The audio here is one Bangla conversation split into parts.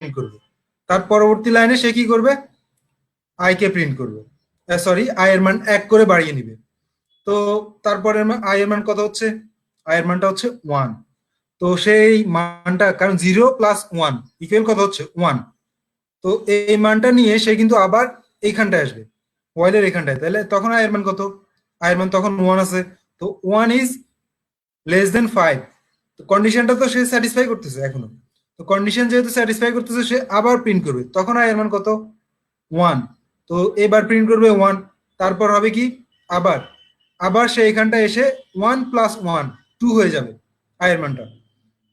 প্রিন্ট করবে। তার পরবর্তী লাইনে সে কি করবে, আই কে প্রিন্ট করবে, সরি আই এর মান 1 করে বাড়িয়ে নিবে। তো তারপরে আই এর মান কত হচ্ছে, আই এর মানটা হচ্ছে 1। তো সেই মানটা, কারণ 0 প্লাস 1 ইকুয়াল কত হচ্ছে 1, তো এই মানটা নিয়ে সে কিন্তু আবার এইখানটায় আসবে, ওয়াইলের এখানটায়, তাহলে তখন আই এর মান কত, আই এর মান তখন 1 আছে। তো 1 ইজ লেস দেন 5, তো কন্ডিশনটা তো সে স্যাটিসফাই করতেছে এখনো। তো কন্ডিশন যেহেতু স্যাটিসফাই করতেছে, সে আবার প্রিন্ট করবে, তখন আই এর মান কত 1। তো এবার প্রিন্ট করবে 1, তারপর হবে কি, আবার আবার সে এখানটা এসে 1 প্লাস 1 2 হয়ে যাবে আয়ের মানটা।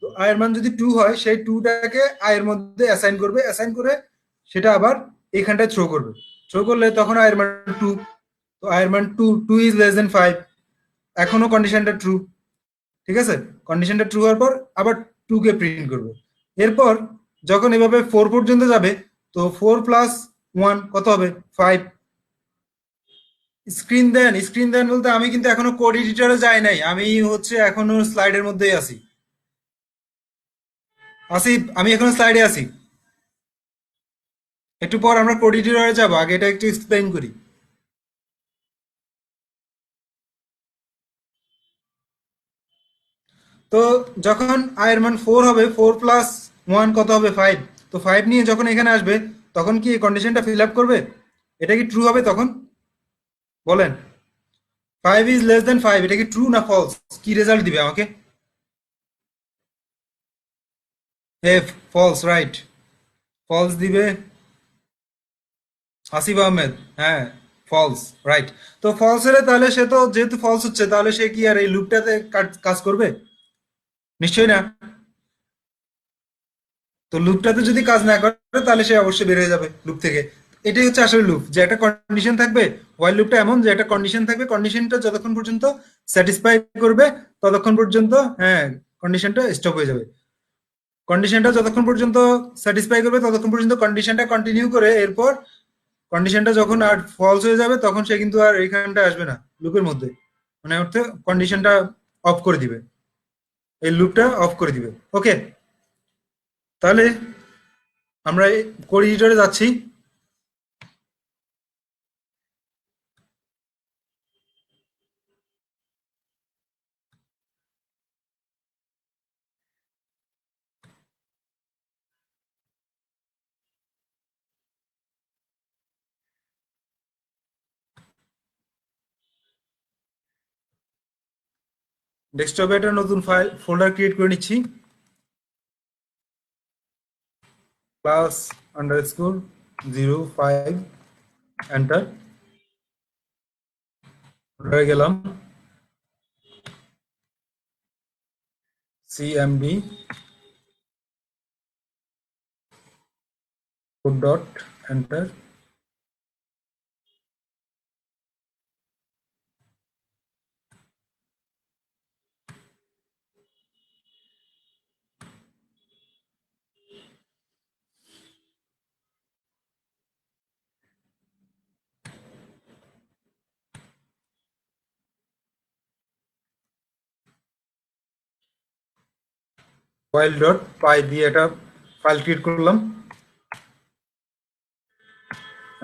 তো আয়ের মান যদি 2 হয়, সেই 2টাকে আয়ের মধ্যে অ্যাসাইন করবে, অ্যাসাইন করে সেটা আবার এখানটায় থ্রো করবে, থ্রো করলে তখন আয়ের মান 2। তো আয়ের মান 2, 2 ইজ লেস দেন 5, এখনো কন্ডিশনটা ট্রু। ঠিক আছে, কন্ডিশনটা ট্রু হওয়ার পর আবার 2 কে প্রিন্ট করবে। এরপর যখন এভাবে 4 পর্যন্ত যাবে, তো 4 প্লাস 1 কত হবে 5। স্ক্রিন দেন বলতে আমি কিন্তু এখনো কোড এডিটরে যাই নাই, আমি হচ্ছে এখনো স্লাইডের মধ্যেই আছি। আসিফ, আমি এখনো স্লাইডে আছি, একটু পর আমরা কোড এডিটরে যাবো, আগে এটা একটু এক্সপ্লেইন করি। তো যখন i এর মান 4 হবে, 4 প্লাস 1 কত হবে 5, তো 5 নিয়ে যখন এখানে আসবে, তখন কি এই কন্ডিশনটা ফিল আপ করবে, এটা কি ট্রু হবে তখন, বলেন। 5 ইজ লেস দেন 5, এটা কি ট্রু না ফলস, কি রেজাল্ট দিবে আমাকে। এফ, ফলস, রাইট, ফলস দিবে আসিফ আহমেদ। হ্যাঁ, ফলস, রাইট। তো ফলস হলে তাহলে সে তো, যেহেতু ফলস হচ্ছে, তাহলে সে কি আর এই লুপটাতে কাজ করবে, নিশ্চয়ই না। তো লুপটাতে যদি কাজ না করে, তাহলে সে অবশ্যই বের হয়ে যাবে লুপ থেকে। এটাই হচ্ছে আসলে লুপ, যে একটা কন্ডিশন থাকবে। ওয়াইল লুপটা এমন যে একটা কন্ডিশন থাকবে, কন্ডিশনটা যতক্ষণ পর্যন্ত স্যাটিসফাই করবে, ততক্ষণ পর্যন্ত, হ্যাঁ, কন্ডিশনটা স্টপ হয়ে যাবে। কন্ডিশনটা যতক্ষণ পর্যন্ত স্যাটিসফাই করবে, ততক্ষণ পর্যন্ত কন্ডিশনটা কন্টিনিউ করে, এরপর কন্ডিশনটা যখন আর ফলস হয়ে যাবে, তখন সে কিন্তু আর এখানটা আসবে না লুপের মধ্যে, মানে অর্থে কন্ডিশনটা অফ করে দিবে, এই লুপটা অফ করে দিবে। ওকে, তাহলে আমরা কোড এডিটরে যাচ্ছি। ডেস্কটপে একটা নতুন ফাইল ফোল্ডার ক্রিয়েট করে নিচ্ছি, ক্লাস আন্ডারস্কোর 05, এন্টার, ফোল্ডারে গেলাম, CMD code dot, enter. File dot py দিয়ে একটা ফাইল ক্রিয়েট করলাম,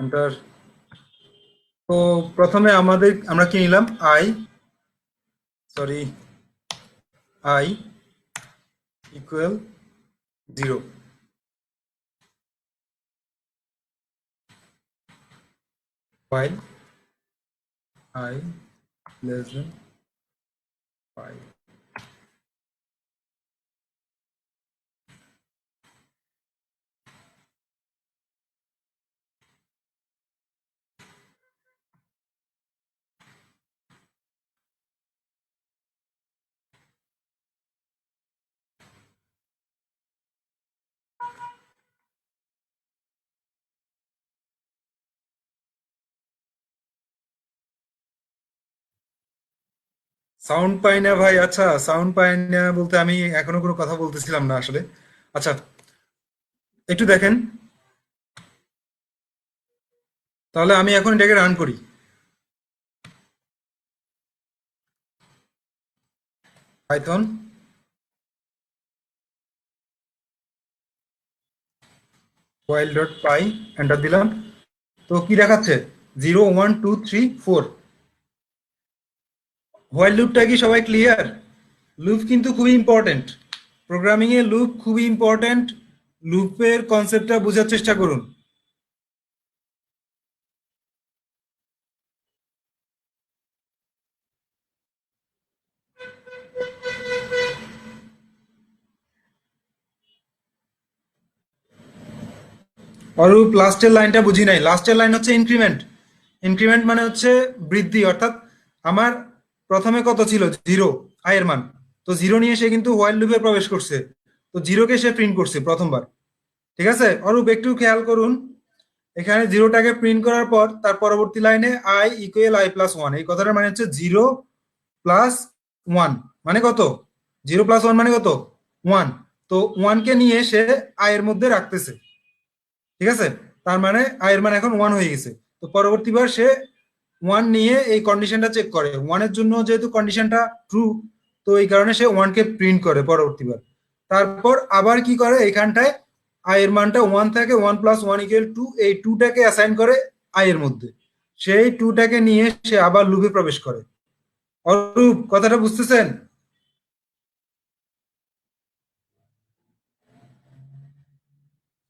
এন্টার। তো প্রথমে আমরা কি নিলাম, sorry I equal 0, while I less than 5। Sound পাই না ভাই, আচ্ছা সাউন্ড পাই না বলতে আমি এখনো কোনো কথা বলতেছিলাম না আসলে। আচ্ছা, একটু দেখেন, তাহলে আমি এখন এটাকে রান করি, পাইথন হোয়াইল ডট পাই, এন্টার দিলাম। তো কি দেখাচ্ছে? 0 1 2 3 4। হোয়াইল লুপটা কি সবাই ক্লিয়ার? লুপ কিন্তু খুবই ইম্পর্টেন্ট, প্রোগ্রামিং এ লুপ খুবই ইম্পর্টেন্ট। লুপের কনসেপ্টটা বোঝার চেষ্টা করুন। অরূপ, লাস্টের লাইনটা বুঝি নাই। লাস্টের লাইন হচ্ছে ইনক্রিমেন্ট। ইনক্রিমেন্ট মানে হচ্ছে বৃদ্ধি, অর্থাৎ আমার প্রথমে কত ছিল? 0, আয়ের মান। তো 0 নিয়ে সে কিন্তু হোয়াইল লুপে প্রবেশ করছে, তো 0কে সে প্রিন্ট করছে প্রথমবার। ঠিক আছে অরূপ, একটু খেয়াল করুন। এখানে 0টাকে প্রিন্ট করার পর তার পরবর্তী লাইনে I equal I plus one, এই কথাটার মানে হচ্ছে 0 + 1 মানে কত? 0 + 1 মানে কত? 1। তো 1কে নিয়ে সে আয়ের মধ্যে রাখতেছে। ঠিক আছে, তার মানে আয়ের মান এখন 1 হয়ে গেছে। তো পরবর্তীবার সে 1 নিয়ে এই কন্ডিশনটা চেক করে। 1 এর জন্য যেহেতু কন্ডিশনটা ট্রু, তো এই কারণে সে 1কে প্রিন্ট করে পরবর্তীবার। তারপর আবার কি করে, এখানটায় আয়ের মানটা 1 থাকে, 1 + 1 = 2, এই 2টাকে অ্যাসাইন করে আয়ের মধ্যে। সেই 2টাকে নিয়ে সে আবার লুপে প্রবেশ করে। অরূপ, কথাটা বুঝতেছেন?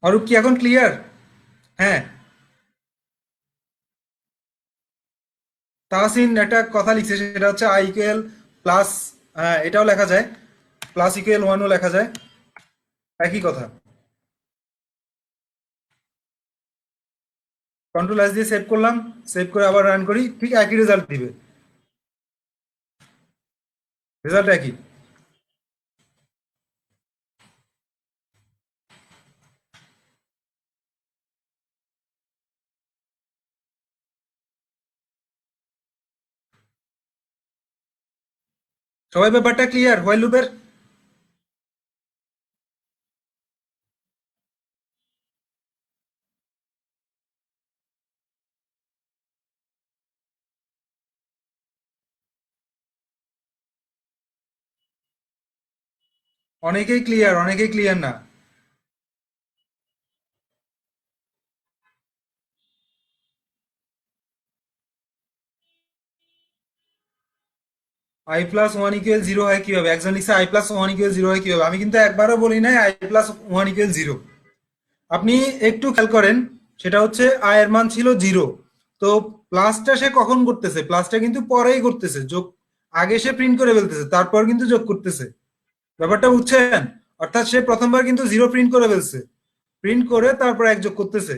অরূপ কি এখন ক্লিয়ার? হ্যাঁ। তাহসিন একটা কথা লিখছে, সেটা হচ্ছে আই ইকুয়াল প্লাস, হ্যাঁ এটাও লেখা যায়, প্লাস ইকুয়াল 1ও লেখা যায়, একই কথা। কন্ট্রোল এস দিয়ে সেভ করলাম, সেভ করে আবার রান করি, ঠিক একই রেজাল্ট দিবে। রেজাল্ট একই। সবাই ব্যাপারটা ক্লিয়ার হোয়াইল লুপের? অনেকেই ক্লিয়ার, অনেকেই ক্লিয়ার না। i + 1 = 0 হয় কিভাবে? একজন লিখছে i + 1 = 0 হয় কিভাবে? আমি কিন্তু একবারও বলি নাই i + 1 = 0। আপনি একটু খেয়াল করেন, সেটা হচ্ছে আয়ের মান ছিল 0। তো প্লাসটা সে কখন করতেছে? প্লাসটা কিন্তু পরেই করতেছে, যোগ আগে সে প্রিন্ট করে ফেলতেছে, তারপর কিন্তু যোগ করতেছে। ব্যাপারটা বুঝছেন? অর্থাৎ সে প্রথমবার কিন্তু 0 প্রিন্ট করে ফেলছে, প্রিন্ট করে তারপর এক যোগ করতেছে।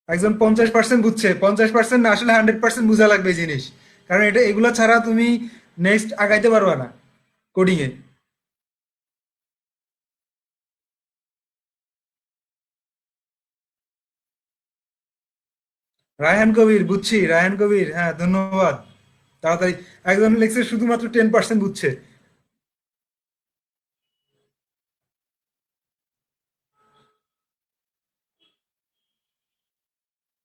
একজন 50% বুঝছে, 50% না, আসলে 100% বোঝা লাগবে এই জিনিস। কারণ এটা, এগুলো ছাড়া তুমি নেক্সট আগাইতে পারবা না কোডিং এ। রায়হান কবির, বুঝছি রায়হান কবির, হ্যাঁ ধন্যবাদ। তাড়াতাড়ি। একজন লেখছে শুধুমাত্র 10% বুঝছে।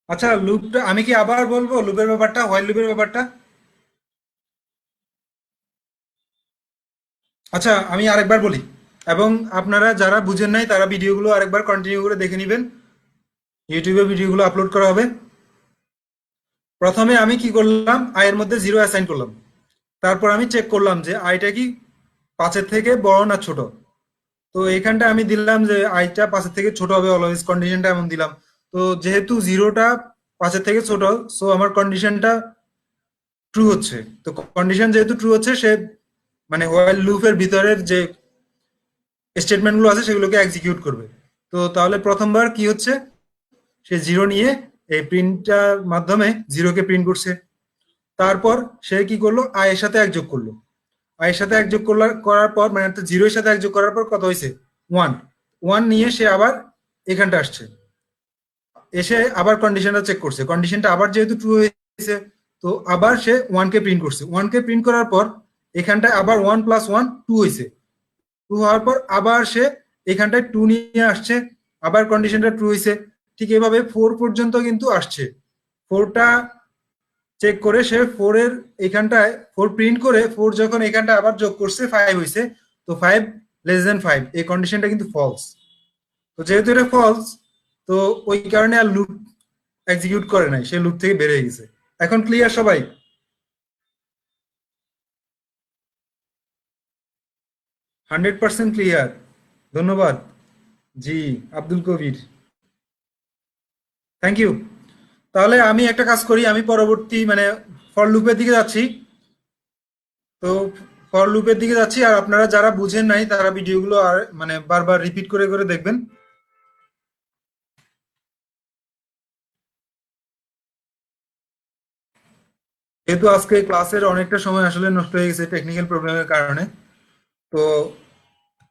আচ্ছা, লুপটা আমি কি আবার বলবো? লুপের ব্যাপারটা, হোয়াইল লুপের ব্যাপারটা। আচ্ছা আমি আরেকবার বলি, এবং আপনারা যারা বুঝেন নাই তারা ভিডিওগুলো আরেকবার কন্টিনিউ করে দেখে নেবেন। ইউটিউবে ভিডিওগুলো আপলোড করা হবে। প্রথমে আমি কি করলাম, আয়ের মধ্যে 0 অ্যাসাইন করলাম। তারপর আমি চেক করলাম যে আইটা কি 5-এর থেকে বড় না ছোট। তো এইখানটা আমি দিলাম যে আইটা 5-এর থেকে ছোট হবে, অলওয়েজ কন্ডিশনটা এমন দিলাম। তো যেহেতু 0টা 5-এর থেকে ছোট, সো আমার কন্ডিশনটা ট্রু হচ্ছে। তো কন্ডিশন যেহেতু ট্রু হচ্ছে, সে মানে হোয়াইল লুপের ভিতরের যে স্টেটমেন্ট গুলো আছে সেগুলোকে এক্সিকিউট করবে। তো তাহলে প্রথমবার কি হচ্ছে, সে 0 নিয়ে এই প্রিন্টটার মাধ্যমে 0কে প্রিন্ট করছে। তারপর সে কি করলো, আই এর সাথে এক যোগ করলো। আই এর সাথে এক যোগ করার পর, মানে 0 এর সাথে এক যোগ করার পর কত হয়েছে? 1। 1 নিয়ে সে আবার এখানটা আসছে, এসে আবার কন্ডিশনটা চেক করছে। কন্ডিশনটা আবার যেহেতু ট্রু হয়েছে, তো আবার সে 1কে প্রিন্ট করছে। 1কে প্রিন্ট করার পর এখানটায় আবার 1 + 1 2 হয়েছে। 2 হওয়ার পর আবার সে এখানটায় 2 নিয়ে আসছে, আবার কন্ডিশনটা ট্রু হয়েছে। ঠিক এভাবে 4 পর্যন্ত কিন্তু আসছে। 4টা চেক করে সে 4 এর এখানটায় 4 প্রিন্ট করে 4 যখন এখানটা আবার যোগ করছে 5 হইছে, তো 5 লেস দেন 5 এই কন্ডিশনটা কিন্তু ফলস। তো যেহেতু এটা ফলস, তো ওই কারণে আর লুপ এক্সিকিউট করে নাই, সে লুপ থেকে বের হয়ে গেছে। এখন ক্লিয়ার সবাই? 100% ক্লিয়ার। ধন্যবাদ। জি, আব্দুল কবির, থ্যাংক ইউ। তাহলে আমি একটা কাজ করি, আমি পরবর্তী মানে ফর লুপের দিকে যাচ্ছি। তো ফর লুপের দিকে যাচ্ছি, আর আপনারা যারা বুঝেন নাই তারা ভিডিওগুলো আর মানে বারবার রিপিট করে করে দেখবেন। যেহেতু আজকে ক্লাসের অনেকটা সময় আসলে নষ্ট হয়ে গেছে টেকনিক্যাল প্রবলেমের কারণে, তো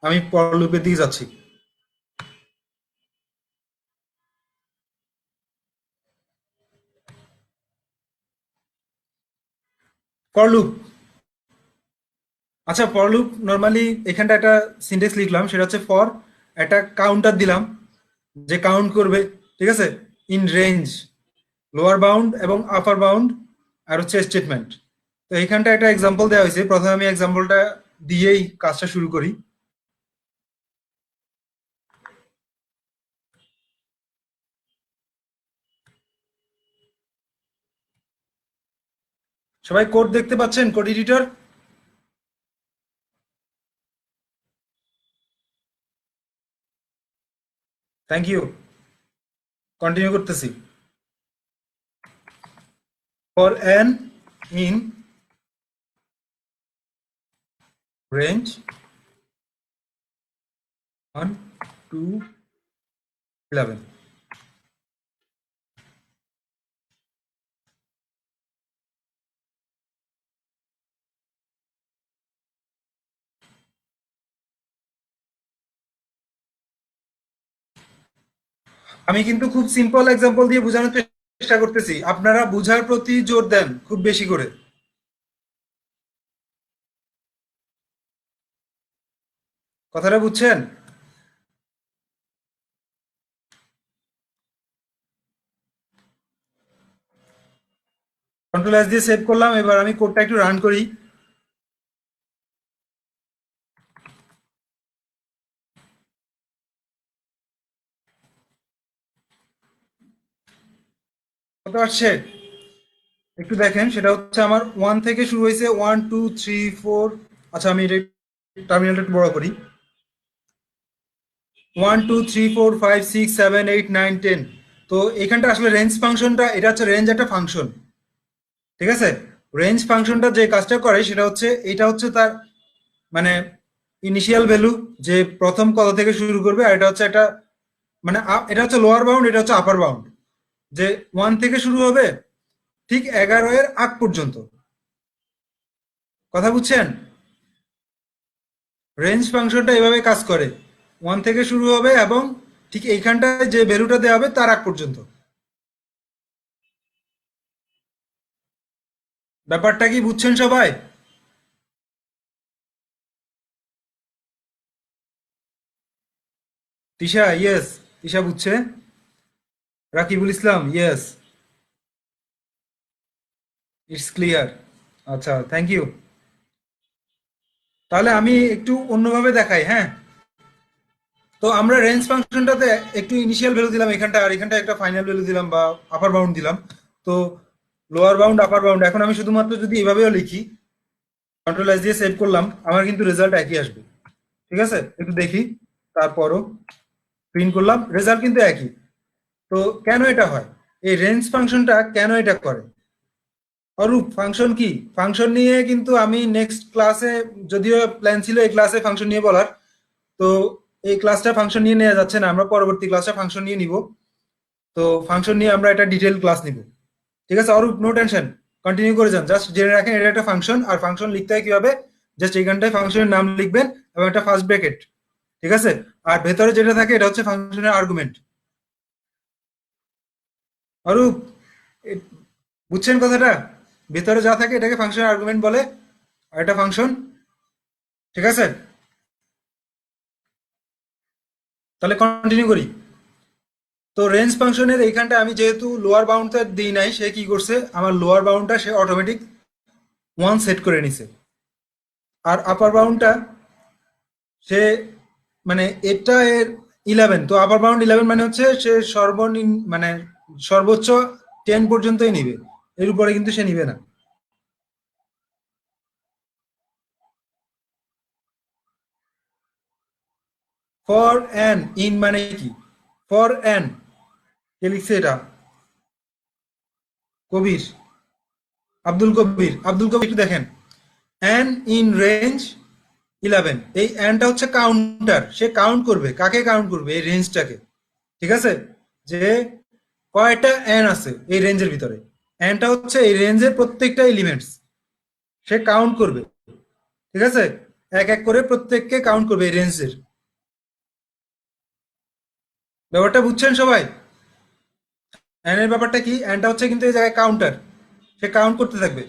আমি ফর লুপের দিকে যাচ্ছি। ফর লুপ, আচ্ছা ফর লুপ নর্মালি এখানটা একটা সিনট্যাক্স লিখলাম, সেটা হচ্ছে ফর একটা কাউন্টার দিলাম যে কাউন্ট করবে, ঠিক আছে, ইন রেঞ্জ, লোয়ার বাউন্ড এবং আপার বাউন্ড, আর হচ্ছে স্টেটমেন্ট। তো এখানটা একটা এক্সাম্পল দেওয়া হয়েছে, প্রথমে আমি এক্সাম্পলটা দিয়েই কাজটা শুরু করি। সবাই কোড দেখতে পাচ্ছেন? Code editor, thank you. Continue করতেছি। For N in range 1 to 11। আমি কিন্তু খুব সিম্পল এক্সাম্পল দিয়ে বোঝানোর চেষ্টা করতেছি, আপনারা বুঝার প্রতি জোর দেন খুব বেশি করে। কথাটা বুঝছেন? কন্ট্রোল এস দিয়ে সেভ করলাম, এবার আমি কোডটা একটু রান করি। কত আসছে একটু দেখেন, সেটা হচ্ছে আমার 1 থেকে শুরু হয়েছে, 1 2 3 4। আচ্ছা আমি এটা টার্মিনালটা একটু বড় করি। 1 2 3 4 5 6 7 8 9 10। তো এখানটা আসলে রেঞ্জ ফাংশনটা, এটা হচ্ছে রেঞ্জ একটা ফাংশন, ঠিক আছে। রেঞ্জ ফাংশনটা যে কাজটা করে সেটা হচ্ছে, এটা হচ্ছে তার মানে ইনিশিয়াল ভ্যালু, যে প্রথম কত থেকে শুরু করবে, আর এটা হচ্ছে একটা মানে এটা হচ্ছে লোয়ার বাউন্ড, এটা হচ্ছে আপার বাউন্ড, যে 1 থেকে শুরু হবে ঠিক 11 এর আগ পর্যন্ত। কথা বুঝছেন? রেঞ্জ ফাংশনটা এভাবে কাজ করে, 1 থেকে শুরু হবে এবং ঠিক এইখানটায় যে ভ্যালুটা দেওয়া হবে তার আগ পর্যন্ত। ব্যাপারটা কি বুঝছেন সবাই? তিশা ইয়েস, তিশা বুঝছে। রাকিবুল ইসলাম ইয়েস, ইটস ক্লিয়ার। আচ্ছা থ্যাংক ইউ। তাহলে আমি একটু অন্যভাবে দেখাই, হ্যাঁ। তো আমরা রেঞ্জ ফাংশনটাতে একটু ইনিশিয়াল ভ্যালু দিলাম এখানটা, আর এখানটা একটা ফাইনাল ভ্যালু দিলাম বা আপার বাউন্ড দিলাম। তো লোয়ার বাউন্ড আপার বাউন্ড, এখন আমি শুধুমাত্র যদি এভাবেও লিখি, কন্ট্রোল এস দিয়ে সেভ করলাম, আমার কিন্তু রেজাল্ট একই আসবে। ঠিক আছে, একটু দেখি। তারপরও প্রিন্ট করলাম, রেজাল্ট কিন্তু একই। তো কেন এটা হয়, এই রেঞ্জ ফাংশনটা কেন এটা করে? অরূপ ফাংশন কি? ফাংশন নিয়ে কিন্তু আমি নেক্সট ক্লাসে, যদিও প্ল্যান ছিল এই ক্লাসে ফাংশন নিয়ে বলার, তো এই ক্লাসটা ফাংশন নিয়ে নেওয়া যাচ্ছে না, আমরা পরবর্তী ক্লাসে ফাংশন নিয়ে নিব। তো ফাংশন নিয়ে আমরা একটা ডিটেল ক্লাস নিব। ঠিক আছে অরূপ, নো টেনশন, কন্টিনিউ করে যান। জাস্ট জেনে রাখেন এটা একটা ফাংশন, আর ফাংশন লিখতে হয় কিভাবে, জাস্ট এইখানটায় ফাংশনের নাম লিখবেন এবং একটা ফার্স্ট ব্র্যাকেট, ঠিক আছে। আর ভেতরে যেটা থাকে এটা হচ্ছে ফাংশনের আর্গুমেন্ট। অরূপ এ- বুঝছেন কথাটা? ভেতরে যা থাকে এটাকে ফাংশনের আর্গুমেন্ট বলে, আর এটা ফাংশন, ঠিক আছে। তাহলে কন্টিনিউ করি। তো রেঞ্জ ফাংশনের এইখানটা আমি যেহেতু লোয়ার বাউন্ডটা দিই নাই, সে কি করছে আমার লোয়ার বাউন্ডটা সে অটোমেটিক 1 সেট করে নিছে। আর আপার বাউন্ডটা সে মানে এটা এর 11, তো আপার বাউন্ড 11 মানে হচ্ছে সে সর্বনিম্ন মানে সর্বোচ্চ 10 পর্যন্তই নিবে, এর উপরে কিন্তু সে নিবে না। ফর এন ইন মানে কি? ফর এন কে লিখছে এটা? কবির, আব্দুল কবির একটু দেখেন। এন ইন রেঞ্জ 11, এই এনটা হচ্ছে কাউন্টার, সে কাউন্ট করবে, কাকে কাউন্ট করবে? এই রেঞ্জটাকে। ঠিক আছে, যে কয়টা এন আছে এই রেঞ্জের ভিতরে, এনটা হচ্ছে এই রেঞ্জের প্রত্যেকটা এলিমেন্টস সে কাউন্ট করবে। ঠিক আছে, এক এক করে প্রত্যেককে কাউন্ট করবে এই রেঞ্জের। ব্যাপারটা বুঝছেন সবাই? এন এর ব্যাপারটা কি? এনটা হচ্ছে কিন্তু এই জায়গায় কাউন্টার, সে কাউন্ট করতে থাকবে।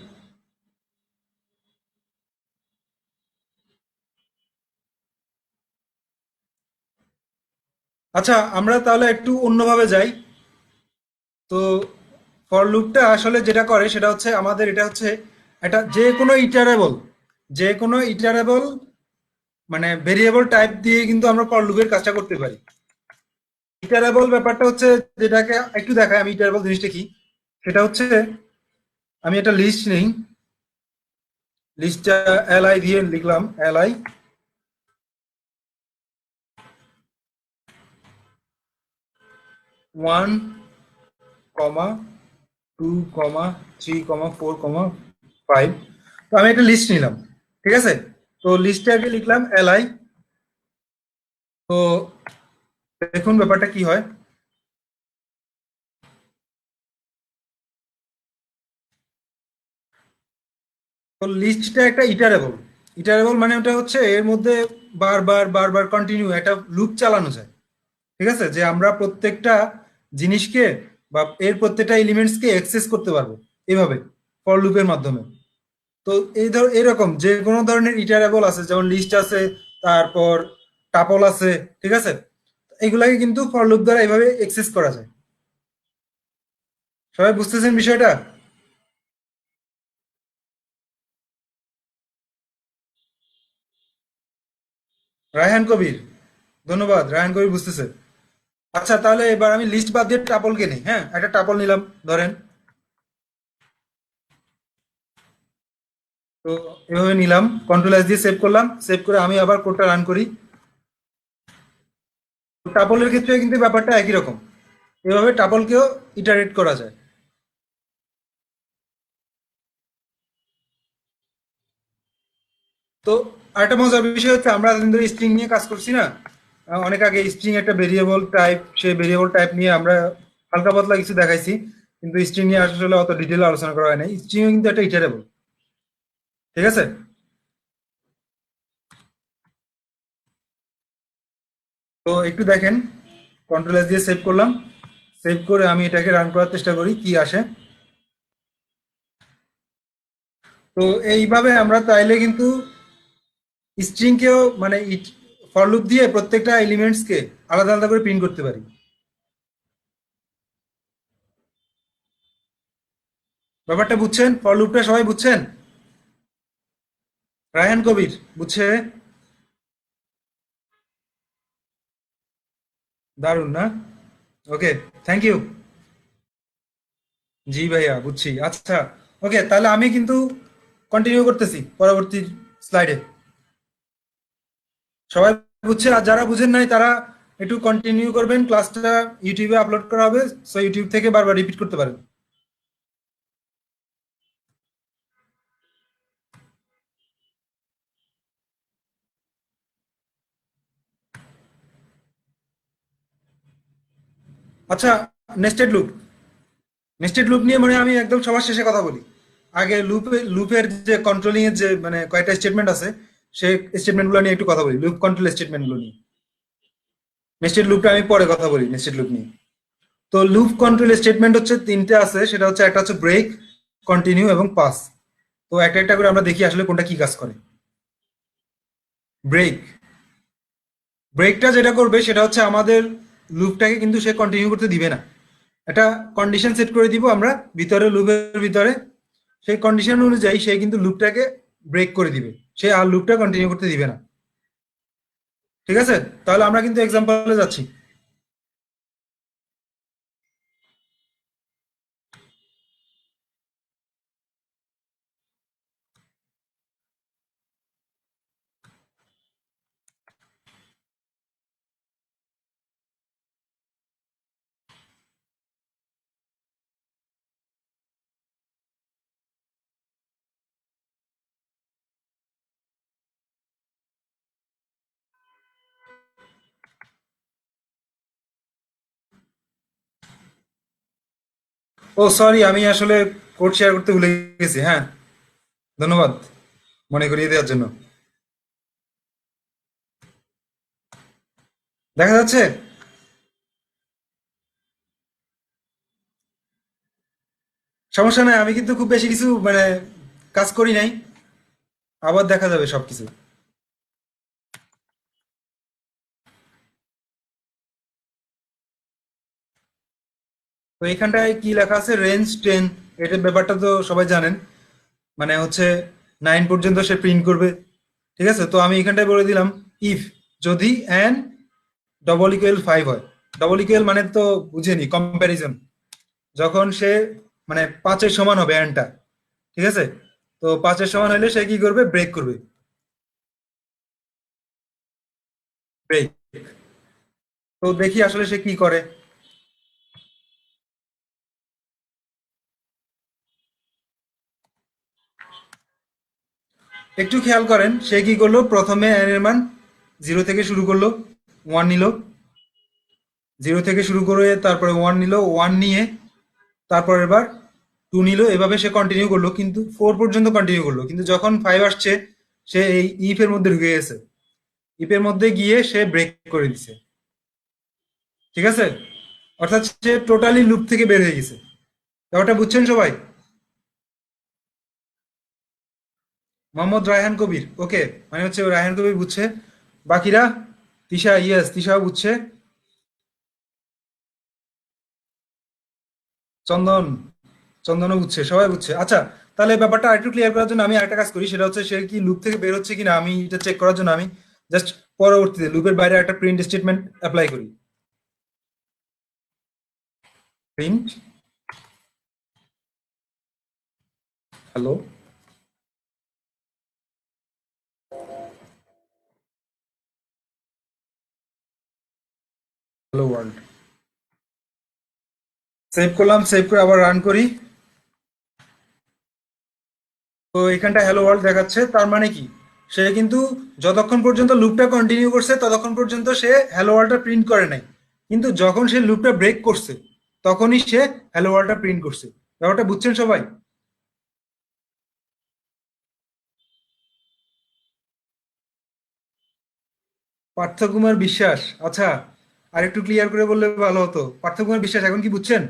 আচ্ছা, আমরা তাহলে একটু অন্যভাবে যাই। তো ফর লুপটা আসলে যেটা করে সেটা হচ্ছে আমাদের এটা হচ্ছে এটা যে কোনো ইটারেবল মানে ভেরিয়েবল টাইপ দিয়ে কিন্তু আমরা ফর লুপের কাজটা করতে পারি। ইটারেবল ব্যাপারটা হচ্ছে যেটাকে একটু দেখায় আমি ইটারেবল জিনিসটা কি। সেটা হচ্ছে আমি একটা লিস্ট নেই, লিস্টটা এলআই দিয়ে লিখলাম, এলআই 1,2,3,4,5। তো আমি একটা লিস্ট নিলাম, ঠিক আছে। তো লিস্টটাকে লিখলাম এলআই। তো দেখুন ব্যাপারটা কি হয়। তো লিস্টটা একটা ইটারেবল, ইটারেবল মানে ওটা হচ্ছে এর মধ্যে বারবার বারবার কন্টিনিউ একটা লুপ চালানো যায়। ঠিক আছে, যে আমরা প্রত্যেকটা জিনিসকে বা এর প্রত্যেকটা এলিমেন্টসকে অ্যাক্সেস করতে পারবো এইভাবে ফর লুপের মাধ্যমে। তো এই ধর এরকম যে কোনো ধরনের ইটারেবল আছে, যেমন লিস্ট আছে, তারপর টাপল আছে, ঠিক আছে। এগুলাকে কিন্তু ফর লুপ দ্বারা এইভাবে অ্যাক্সেস করা যায়। সবাই বুঝতেছেন বিষয়টা? রায়হান কবির, ধন্যবাদ, রায়হান কবির বুঝতেছে। আচ্ছা, তাহলে এবার আমি লিস্ট বাদ দিয়ে টাপলকে নিই। হ্যাঁ, একটা টাপল নিলাম ধরেন। তো এভাবে নিলাম, কন্ট্রোল এস দিয়ে সেভ করলাম, সেভ করে আমি আবার কোডটা রান করি। টাপলের ক্ষেত্রে কিন্তু ব্যাপারটা একই রকম, এভাবে টাপলকেও ইটারেট করা যায়। তো আরেকটা মজার বিষয় হচ্ছে আমরা এতদিন ধরে স্ট্রিং নিয়ে কাজ করছি না। অনেক আগে স্ট্রিং একটা ভেরিয়েবল টাইপ, সেই ভেরিয়েবল টাইপ নিয়ে আমরা হালকা পাতলা কিছু দেখাইছি, কিন্তু স্ট্রিং নিয়ে আসলে অত ডিটেলে আলোচনা করা হয় না। স্ট্রিং কিন্তু একটা ইটারেবল, ঠিক আছে। তো একটু দেখেন, কন্ট্রোল এস দিয়ে সেভ করলাম, সেভ করে আমি এটাকে রান করার চেষ্টা করি কি আসে। তো এইভাবে আমরা চাইলে কিন্তু স্ট্রিংকেও মানে ফর লুপ দিয়ে প্রত্যেকটা এলিমেন্টসকে আলাদা আলাদা করে প্রিন্ট করতে পারি। ব্যাপারটা বুঝছেন? ফর লুপটা সবাই বুঝছেন? রায়হান কবির বুঝছে? দারুণ না? ওকে, থ্যাংক ইউ। জি ভাইয়া, বুঝছি। আচ্ছা, ওকে, তাহলে আমি কিন্তু কন্টিনিউ করতেছি পরবর্তী স্লাইডে। সবাই বুঝছে? আর যারা বুঝেন নাই তারা একটু কন্টিনিউ করবেন, ক্লাসটা ইউটিউবে আপলোড করা হবে, সো ইউটিউব থেকে বারবার রিপিট করতে পারেন। আচ্ছা, নেস্টেড লুপ, নেস্টেড লুপ নিয়ে মানে আমি একদম সবার শেষে কথা বলি। আগে লুপের যে কন্ট্রোলিং এর যে মানে কয়টা স্টেটমেন্ট আছে, সেই স্টেটমেন্ট গুলো নিয়ে একটু কথা বলি, লুপ কন্ট্রোল স্টেটমেন্ট গুলো নিয়ে। নেস্টেড লুপটা আমি পরে কথা বলি, নেস্টেড লুপ নিয়ে। তো লুপ কন্ট্রোল স্টেটমেন্ট হচ্ছে তিনটে আছে, সেটা হচ্ছে একটা হচ্ছে ব্রেক, কন্টিনিউ এবং পাস। তো একটা একটা করে আমরা দেখি আসলে কোনটা কি কাজ করে। ব্রেক, ব্রেকটা যেটা করবে সেটা হচ্ছে আমাদের লুপটাকে কিন্তু সে কন্টিনিউ করতে দিবে না। একটা কন্ডিশন সেট করে দিব আমরা ভিতরে, লুপের ভিতরে। সেই কন্ডিশন অনুযায়ী সে কিন্তু লুপটাকে ব্রেক করে দিবে, সে আর লুপটা কন্টিনিউ করতে দিবে না। ঠিক আছে, তাহলে আমরা কিন্তু এক্সাম্পলে যাচ্ছি। ও সরি, আমি আসলে কোড শেয়ার করতে ভুলে গেছি। হ্যাঁ, ধন্যবাদ মনে করিয়ে দেওয়ার জন্য। দেখা যাচ্ছে? সমস্যা নাই, আমি কিন্তু খুব বেশি কিছু মানে কাজ করি নাই, আবার দেখা যাবে সবকিছু। তো এখানটায় কি লেখা আছে, রেঞ্জ 10, এটার ব্যাপারটা তো সবাই জানেন। মানে হচ্ছে 9 পর্যন্ত সে প্রিন্ট করবে। ঠিক আছে, তো আমি এখানটায় বলে দিলাম ইফ, যদি এন ডবল ইকুয়াল 5 হয়। ডবল ইকুয়াল মানে তো বুঝেনি, কম্প্যারিজন। যখন সে মানে 5-এর সমান হবে এনটা, ঠিক আছে, তো 5-এর সমান হলে সে কি করবে, ব্রেক করবে। ব্রেক। তো দেখি আসলে সে কি করে। একটু খেয়াল করেন সে কি করলো, প্রথমে এন এর মান 0 থেকে শুরু করলো, 1 নিল। 0 থেকে শুরু করে তারপরে 1 নিল, 1 নিয়ে তারপর এবার 2 নিল, এভাবে সে কন্টিনিউ করলো, কিন্তু 4 পর্যন্ত কন্টিনিউ করলো। কিন্তু যখন 5 আসছে, সে এই ইফ এর মধ্যে ঢুকে গেছে। ইফ এর মধ্যে গিয়ে সে ব্রেক করে দিছে। ঠিক আছে, অর্থাৎ সে টোটালি লুপ থেকে বের হয়ে গেছে। ব্যাপারটা বুঝছেন সবাই? মোহাম্মদ রায়হান কবির, ওকে, মানে হচ্ছে ও রায়হান কবির বুঝছে। বাকিরা? তিশা, ইয়েস, তিশাও বুঝছে। চন্দন, চন্দনও বুঝছে, সবাই বুঝছে। আচ্ছা, তাহলে ব্যাপারটা আরেকটু ক্লিয়ার করার জন্য আমি আরেকটা কাজ করি, সেটা হচ্ছে সে কি লুপ থেকে বের হচ্ছে কিনা আমি এটা চেক করার জন্য আমি জাস্ট পরবর্তীতে লুপের বাইরে একটা প্রিন্ট স্টেটমেন্ট অ্যাপ্লাই করি। Print hello, hello world. Save করলাম, সেভ করে আবার রান করি। তো এখানটা হ্যালো ওয়ার্ল্ড দেখাচ্ছে, তার মানে কি, সে কিন্তু যতক্ষণ পর্যন্ত লুপটা কন্টিনিউ করছে ততক্ষণ পর্যন্ত সে হ্যালো ওয়ার্ল্ডটা প্রিন্ট করে নাই। কিন্তু যখন সে লুপটা ব্রেক করছে তখনই সে হ্যালো ওয়ার্ল্ডটা প্রিন্ট করছে। ব্যাপারটা বুঝছেন সবাই? পার্থ কুমার বিশ্বাস, আচ্ছা, আর একটু ক্লিয়ার করে বললে ভালো হতো। পার্থ কুমার বিশ্বাস, এখন কি বুঝছেন?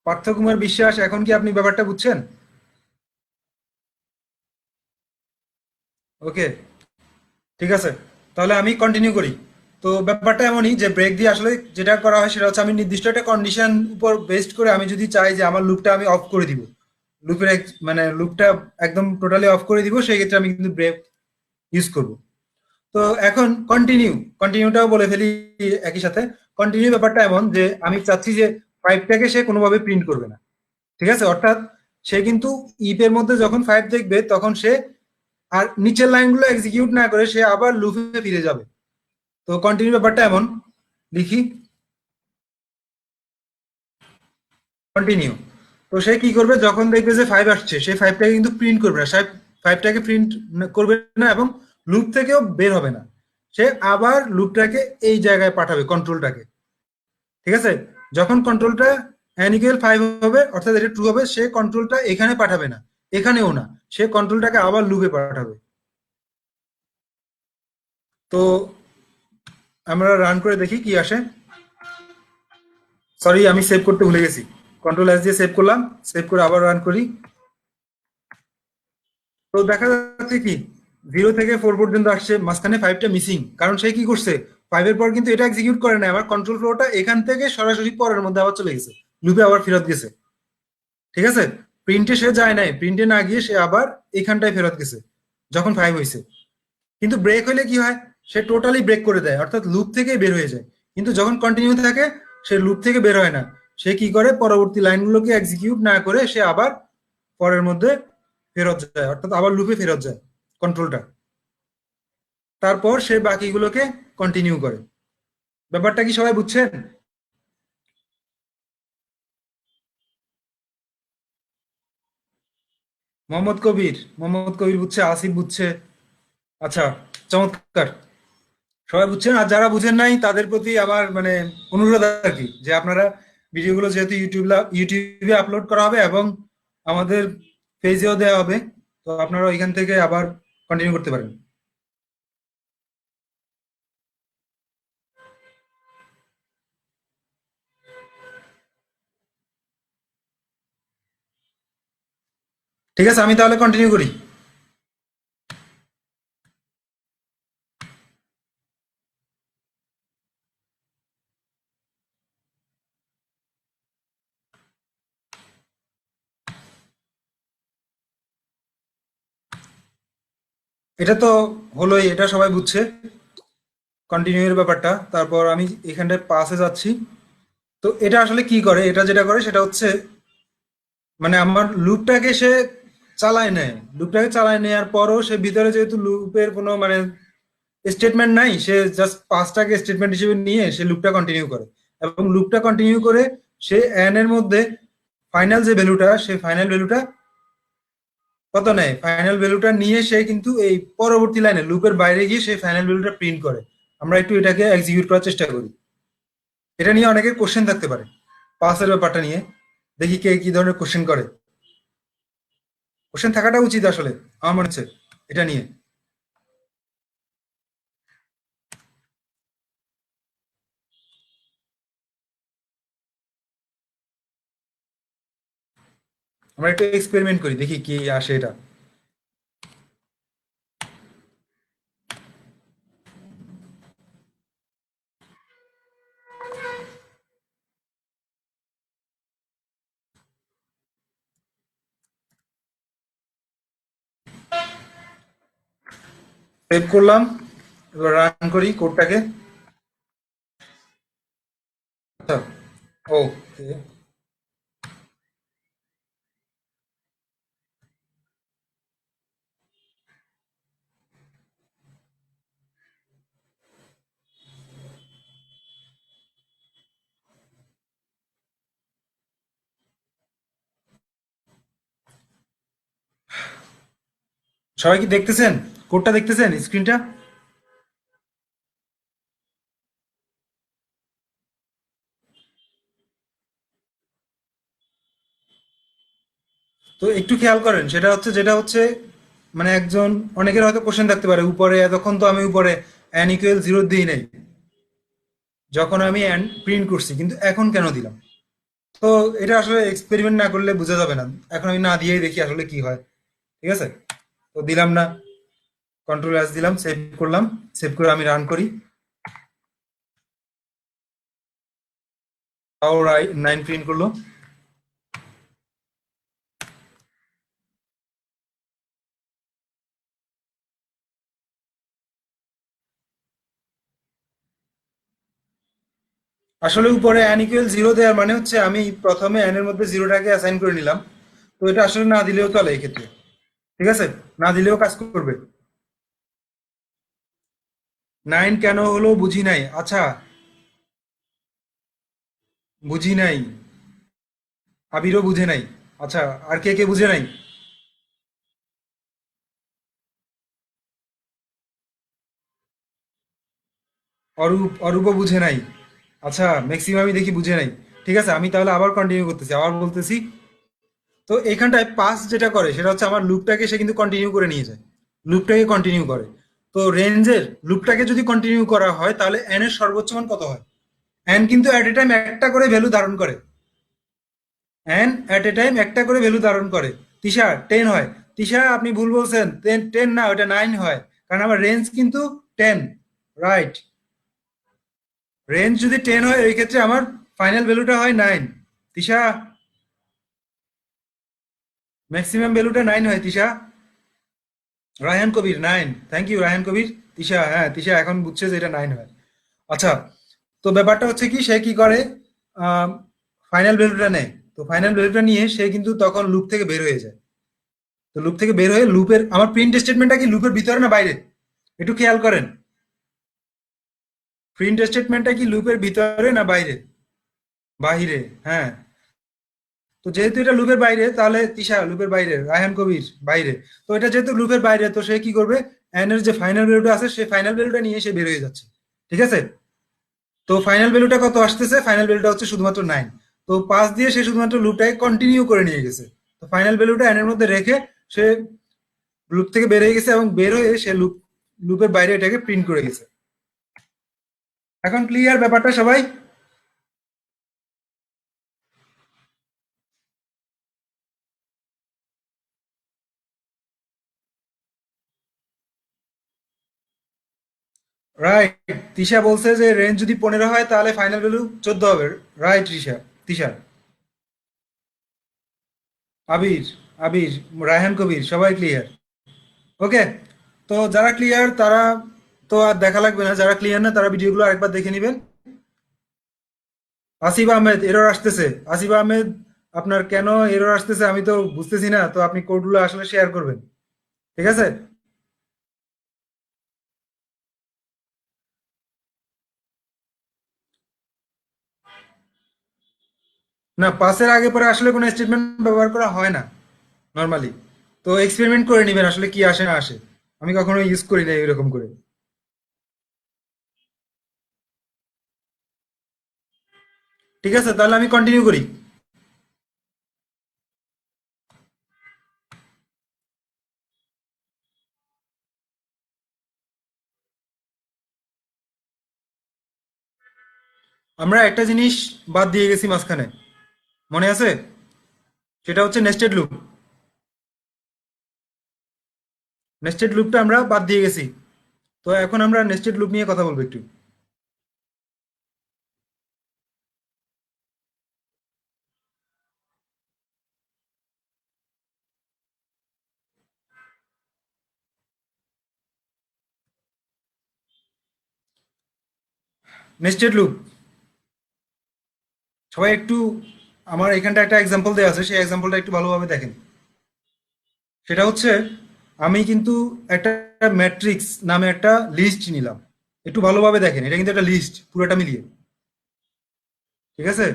পার্থ কুমার বিশ্বাস, এখন কি আপনি ব্যাপারটা বুঝছেন? ওকে, ঠিক আছে, তাহলে আমি কন্টিনিউ করি। তো ব্যাপারটা এমনই যে ব্রেক দিয়ে আসলে যেটা করা হয় সেটা হচ্ছে আমি নির্দিষ্ট একটা কন্ডিশন উপর বেসড করে আমি যদি চাই যে আমার লুপটা আমি অফ করে দিব, লুপের মানে লুপটা একদম টোটালি অফ করে দিব, সেই ক্ষেত্রে আমি কিন্তু ব্রেক ইউজ করব। তো এখন কন্টিনিউটাও বলে ফেলি একই সাথে। কন্টিনিউ ব্যাপারটা এমন যে আমি চাচ্ছি যে 5টাকে সে কোনোভাবে প্রিন্ট করবে না। ঠিক আছে, অর্থাৎ সে কিন্তু ইফের মধ্যে যখন 5 দেখবে তখন সে আর নিচের লাইনগুলো এক্সিকিউট না করে সে আবার লুপে ফিরে যাবে। তো কন্টিনিউ ব্যাপারটা এমন, লিখি কন্টিনিউ। তো সে কি করবে, যখন দেখবে যে 5 আসছে সে 5টাকে কিন্তু প্রিন্ট করবে না, সে 5টাকে প্রিন্ট করবে না এবং লুপ থেকেও বের হবে না। সে আবার লুপটাকে এই জায়গায় পাঠাবে, কন্ট্রোলটাকে। ঠিক আছে, যখন কন্ট্রোলটা n equal 5 হবে, অর্থাৎ এটা ট্রু হবে, সে কন্ট্রোলটা এখানে পাঠাবে না, এখানেও না, সে কন্ট্রোলটাকে আবার লুপে পাঠাবে। তো আমরা রান করে দেখি কি আসে। সরি, আমি সেভ করতে ভুলে গেছি। কন্ট্রোল এস দিয়ে সেভ করলাম, সেভ করে আবার রান করি। তো দেখা যাচ্ছে কি 0 থেকে 4 পর্যন্ত আসছে, মাঝখানে 5টা মিসিং, কারণ সে কি করছে 5-এর পর কিন্তু এটা এক্সিকিউট করে না, আবার কন্ট্রোল ফ্লোটা এখান থেকে সরাসরি পরের মধ্যে আবার চলে গেছে, লুপে আবার ফেরত গেছে। ঠিক আছে, প্রিন্টে সে যায় নাই, প্রিন্টে না গিয়ে সে আবার এখানটায় ফেরত গেছে যখন 5 হয়েছে। কিন্তু ব্রেক হলে কি হয়, সে টোটালি ব্রেক করে দেয়, অর্থাৎ লুপ থেকে বের হয়ে যায়। কিন্তু যখন কন্টিনিউ থাকে সে লুপ থেকে বের হয় না, সে কি করে পরবর্তী লাইনগুলোকে এক্সিকিউট না করে সে আবার পরের মধ্যে ফেরত যায়, অর্থাৎ আবার লুপে ফেরত যায় কন্ট্রোলটা, তারপর সে বাকিগুলোকে কন্টিনিউ করে। ব্যাপারটা কি সবাই বুঝছেন? মোহাম্মদ কবির বুঝছে, আসিফ বুঝছে। আচ্ছা, চমৎকার, সবাই বুঝছেন। আর যারা বুঝেন নাই তাদের প্রতি আমার মানে অনুরোধ আর কি, যে আপনারা ভিডিওগুলো যেহেতু ইউটিউবে আপলোড করা হবে এবং আমাদের পেজেও দেওয়া হবে, তো আপনারা ওইখান থেকে আবার কন্টিনিউ করতে পারেন। ঠিক আছে, আমি তাহলে কন্টিনিউ করি। এটা তো হলোই, এটা সবাই বুঝছে কন্টিনিউ এর ব্যাপারটা। তারপর আমি এখানটায় পাসে যাচ্ছি। তো এটা আসলে কি করে, এটা যেটা করে সেটা হচ্ছে মানে আমার লুপটাকে সে চালায় নেয়, লুপটাকে চালায় নেওয়ার পরও সে ভিতরে যেহেতু লুপের কোনো মানে স্টেটমেন্ট নাই, সে জাস্ট পাঁচটাকে স্টেটমেন্ট হিসেবে নিয়ে সে লুপটা কন্টিনিউ করে, এবং লুপটা কন্টিনিউ করে সে এন এর মধ্যে ফাইনাল যে ভ্যালুটা, সেই ফাইনাল ভ্যালুটা কত নেয়, ফাইনাল ভ্যালুটা নিয়ে সে কিন্তু এই পরবর্তী লাইনে লুপের বাইরে গিয়ে সেই ফাইনাল ভ্যালুটা প্রিন্ট করে। আমরা একটু এটাকে এক্সিকিউট করার চেষ্টা করি। এটা নিয়ে অনেকের কোশ্চেন থাকতে পারে, পাসের ব্যাপারটা নিয়ে। দেখি কে কি ধরনের কোশ্চেন করে। কোশ্চেন থাকাটা উচিত আসলে, আমার মনে হচ্ছে এটা নিয়ে। আমরা একটু এক্সপেরিমেন্ট করি, দেখি কি আসে এটা। সেভ করলাম, এবার রান করি কোডটাকে। আচ্ছা, ওকে। সবাই কি দেখতেছেন, কোডটা দেখতেছেন স্ক্রিনটা? তো একটু খেয়াল করেন, সেটা হচ্ছে যেটা হচ্ছে মানে একজন, অনেকের হয়তো কোশ্চেন থাকতে পারে, উপরে এতক্ষণ তো আমি উপরে n ইকুয়াল 0 দিই নাই, যখন আমি n প্রিন্ট করছি, কিন্তু এখন কেন দিলাম? তো এটা আসলে এক্সপেরিমেন্ট না করলে বোঝা যাবে না। এখন আমি না দিয়েই দেখি আসলে কি হয়। ঠিক আছে, তো দিলাম না, কন্ট্রোল এস দিলাম, সেভ করলাম, সেভ করে আমি রান করি, তাও 9 প্রিন্ট করলো। আসলে উপরে n ইকুয়াল 0 দেওয়ার মানে হচ্ছে আমি প্রথমে n এর মধ্যে জিরোটাকে অ্যাসাইন করে নিলাম। তো এটা আসলে না দিলেও চলে এই ক্ষেত্রে। ঠিক আছে, না দিলেও কাজ করবে। 9 কেন হলো বুঝি নাই। আচ্ছা, বুঝি নাই, আবিরও বুঝে নাই। আচ্ছা, আর কে কে বুঝে নাই? অরূপও বুঝে নাই। আচ্ছা, ম্যাক্সিমামই দেখি বুঝে নাই। ঠিক আছে, আমি তাহলে আবার কন্টিনিউ করতেছি, আবার বলতেছি। তো এখানটায় পাস যেটা করে সেটা হচ্ছে আমার লুপটাকে সে কিন্তু কন্টিনিউ করে নিয়ে যায়, লুপটাকে কন্টিনিউ করে। তো রেঞ্জের লুপটাকে যদি কন্টিনিউ করা হয় তাহলে এন এর সর্বোচ্চ মান কত হয়? এন কিন্তু এট এ টাইম একটা করে ভ্যালু ধারণ করে। এন অ্যাট এ টাইম একটা করে ভ্যালু ধারণ করে। তিশা 10 হয়। তিশা আপনি ভুল বলছেন, 10 না, ওটা 9 হয়, কারণ আমার রেঞ্জ কিন্তু 10। রাইট, রেঞ্জ যদি 10 হয় এই ক্ষেত্রে আমার ফাইনাল ভ্যালুটা হয় 9। তিশা, ম্যাক্সিমাম ভ্যালুটা 9 হয় তিশা। রায়হান কবির 9, থ্যাংক ইউ রায়হান কবির। তিশা, হ্যাঁ তিশা এখন বুঝছে যে এটা 9 হয়। আচ্ছা, তো ব্যাপারটা হচ্ছে কি, সে কি করে, ফাইনাল ভ্যালুটা নেয়। তো ফাইনাল ভ্যালুটা নিয়ে সে কিন্তু তখন লুপ থেকে বের হয়ে যায়। তো লুপ থেকে বের হয়ে লুপের, আমার প্রিন্ট স্টেটমেন্টটা কি লুপের ভিতরে না বাইরে, একটু খেয়াল করেন। প্রিন্ট স্টেটমেন্টটা কি লুপের ভিতরে না বাইরে? বাহিরে, হ্যাঁ। তো যেহেতু এটা লুপের বাইরে, তাহলে তিশা লুপের বাইরে, রায়হান কবির বাইরে। তো এটা যেহেতু লুপের বাইরে, তো সে কি করবে, এন এর যে ফাইনাল ভ্যালুটা আছে সেই ফাইনাল ভ্যালুটা নিয়ে সে বের হয়ে যাচ্ছে। ঠিক আছে, তো ফাইনাল ভ্যালুটা কত আসতেছে, ফাইনাল ভ্যালুটা হচ্ছে শুধুমাত্র 9। তো 5 দিয়ে সে শুধুমাত্র লুপটাকে কন্টিনিউ করে নিয়ে গেছে। তো ফাইনাল ভ্যালুটা এন এর মধ্যে রেখে সে লুপ থেকে বের হয়ে গেছে, এবং বের হয়ে সে লুপের বাইরে এটাকে প্রিন্ট করে গেছে। এখন ক্লিয়ার ব্যাপারটা সবাই? রাইট, তিশা বলছে যে রেঞ্জ যদি 15 হয় তাহলে ফাইনাল ভ্যালু 14 হবে। রাইট রিশা, তিশা, আবির, আবির, রায়হান কবির সবাই ক্লিয়ার। ওকে, তো যারা ক্লিয়ার তারা তো আর দেখা লাগবে না, যারা ক্লিয়ার না তারা ভিডিওগুলো আরেকবার দেখে নেবেন। আসিফ আহমেদ, এরর আসতেছে। আসিফ আহমেদ, আপনার কেন এরর আসতেছে আমি তো বুঝতেছি না, তো আপনি কোডগুলো আসলে শেয়ার করবেন। ঠিক আছে, না পাসের আগে পরে আসলে কোনো স্টেটমেন্ট ব্যবহার করা হয় না নর্মালি। তো এক্সপেরিমেন্ট করে নেবেন আসলে কি আসে না আসে। আমি কখনো ইউজ করি না এরকম করে। ঠিক আছে, তাহলে আমি কন্টিনিউ করি। আমরা একটা জিনিস বাদ দিয়ে গেছি মাঝখানে, মনে আছে? সেটা হচ্ছে নেস্টেড লুপ। নেস্টেড লুপটা আমরা বাদ দিয়ে গেছি। তো এখন আমরা নেস্টেড লুপ নিয়ে কথা বলবো একটু। নেস্টেড লুপ, সবাই একটু, আমার এখানটা একটা এক্সাম্পল দেওয়া আছে, সেই এক্সাম্পলটা একটু ভালোভাবে দেখেন। সেটা হচ্ছে, আমি কিন্তু একটা ম্যাট্রিক্স নামে একটা লিস্ট নিলাম। একটু ভালোভাবে দেখেন, এটা কিন্তু একটা লিস্ট পুরোটা মিলিয়ে। ঠিক আছে,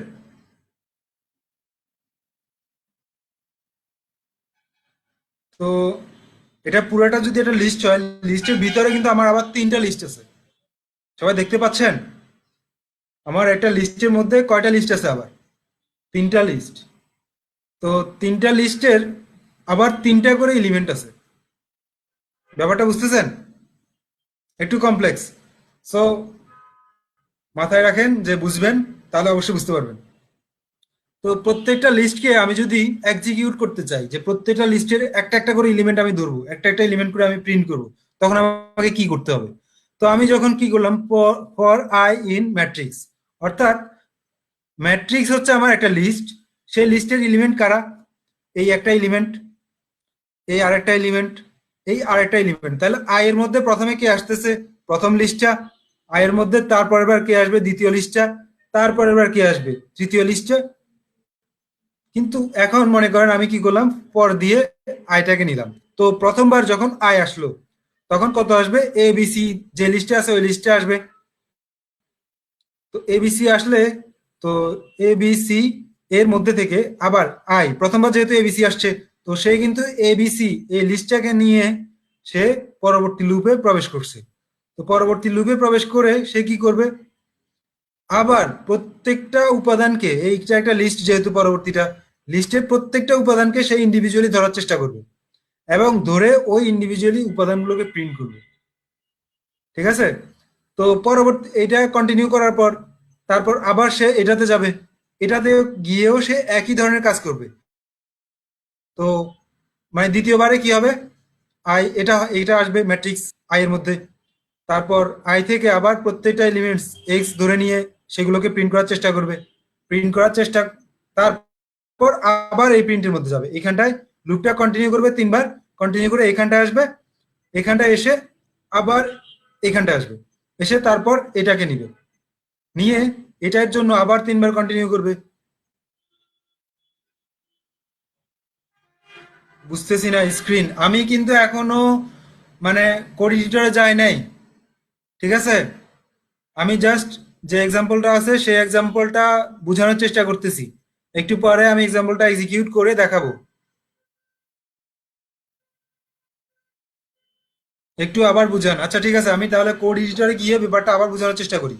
তো এটা পুরোটা যদি একটা লিস্ট হয়, লিস্টের ভিতরে কিন্তু আমার আবার 3টা লিস্ট আছে। সবাই দেখতে পাচ্ছেন? আমার একটা লিস্টের মধ্যে কয়টা লিস্ট আছে আবার? 3টা লিস্ট। তো 3টা লিস্টের আবার 3টা করে এলিমেন্ট আছে। ব্যাপারটা বুঝতেছেন? একটু কমপ্লেক্স। সো মাথায় রাখেন, যে বুঝবেন তাহলে অবশ্যই বুঝতে পারবেন। তো প্রত্যেকটা লিস্টকে আমি যদি এক্সিকিউট করতে চাই, যে প্রত্যেকটা লিস্টের একটা একটা করে এলিমেন্ট আমি ধরবো, একটা একটা এলিমেন্ট করে আমি প্রিন্ট করব, তখন আমাকে কি করতে হবে? তো আমি যখন কি করলাম, ফর আই ইন ম্যাট্রিক্স, অর্থাৎ ম্যাট্রিক্স হচ্ছে আমার একটা লিস্ট। সেই লিস্টের এলিমেন্ট কারা? এই একটা এলিমেন্ট, এই আরেকটা এলিমেন্ট, এই আরেকটা এলিমেন্ট। তাহলে আই এর মধ্যে প্রথমে কে আসতেছে? প্রথম লিস্টটা। আই এর মধ্যে তারপরের বার কে আসবে? দ্বিতীয় লিস্টটা। তারপরের বার কে আসবে? তৃতীয় লিস্টটা। কিন্তু এখন মনে করেন আমি কি করলাম, পর দিয়ে আইটাকে নিলাম। তো প্রথমবার যখন আই আসলো, তখন কত আসবে? এ বি সি, যে লিস্টে আছে ওই লিস্টে আসবে। তো এ বি সি আসলে, তো এ বি সি এর মধ্যে থেকে আবার আই, প্রথমবার যেহেতু এ বি সি আসছে, তো সে কিন্তু এ বি সি এই লিস্টটাকে নিয়ে সে পরবর্তী লুপে প্রবেশ করছে। তো পরবর্তী লুপে প্রবেশ করে সে কি করবে, আবার প্রত্যেকটা উপাদানকে, এইটা একটা লিস্ট যেহেতু পরবর্তীটা, লিস্টের প্রত্যেকটা উপাদানকে সে ইন্ডিভিজুয়ালি ধরার চেষ্টা করবে, এবং ধরে ওই ইন্ডিভিজুয়ালি উপাদানগুলোকে প্রিন্ট করবে। ঠিক আছে, তো পরবর্তী এটা কন্টিনিউ করার পর তারপর আবার সে এটাতে যাবে, এটাতে গিয়েও সে একই ধরনের কাজ করবে। তো মানে দ্বিতীয়বারে কি হবে, আই এটা এটা আসবে ম্যাট্রিক্স আই এর মধ্যে। তারপর আই থেকে আবার প্রত্যেকটা এলিমেন্টস এক্স ধরে নিয়ে সেগুলোকে প্রিন্ট করার চেষ্টা করবে। প্রিন্ট করার চেষ্টা, তারপর আবার এই প্রিন্টের মধ্যে যাবে। এখানটায় লুপটা কন্টিনিউ করবে তিনবার, কন্টিনিউ করে এখানটায় আসবে, এখানটায় এসে আবার এখানটায় আসবে, এসে তারপর এটাকে নিবে, নিয়ে এটার জন্য আবার তিনবার কন্টিনিউ করবে। বুঝতেছি না স্ক্রিন, আমি কিন্তু এখনো মানে কোড এডিটরে যাই নাই, ঠিক আছে? আমি জাস্ট যে এক্সাম্পলটা আছে সেই এক্সাম্পলটা বোঝানোর চেষ্টা করতেছি। একটু পরে আমি এক্সাম্পলটা এক্সিকিউট করে দেখাবো। একটু আবার বুঝান। আচ্ছা ঠিক আছে, আমি তাহলে কোড এডিটরে গিয়ে ব্যাপারটা আবার বোঝানোর চেষ্টা করি,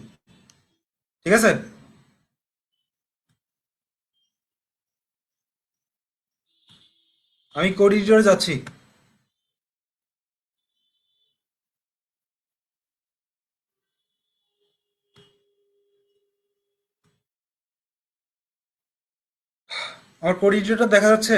ঠিক আছে? আমি কোড এডিটরে যাচ্ছি। আমার কোড এডিটরটা দেখা যাচ্ছে?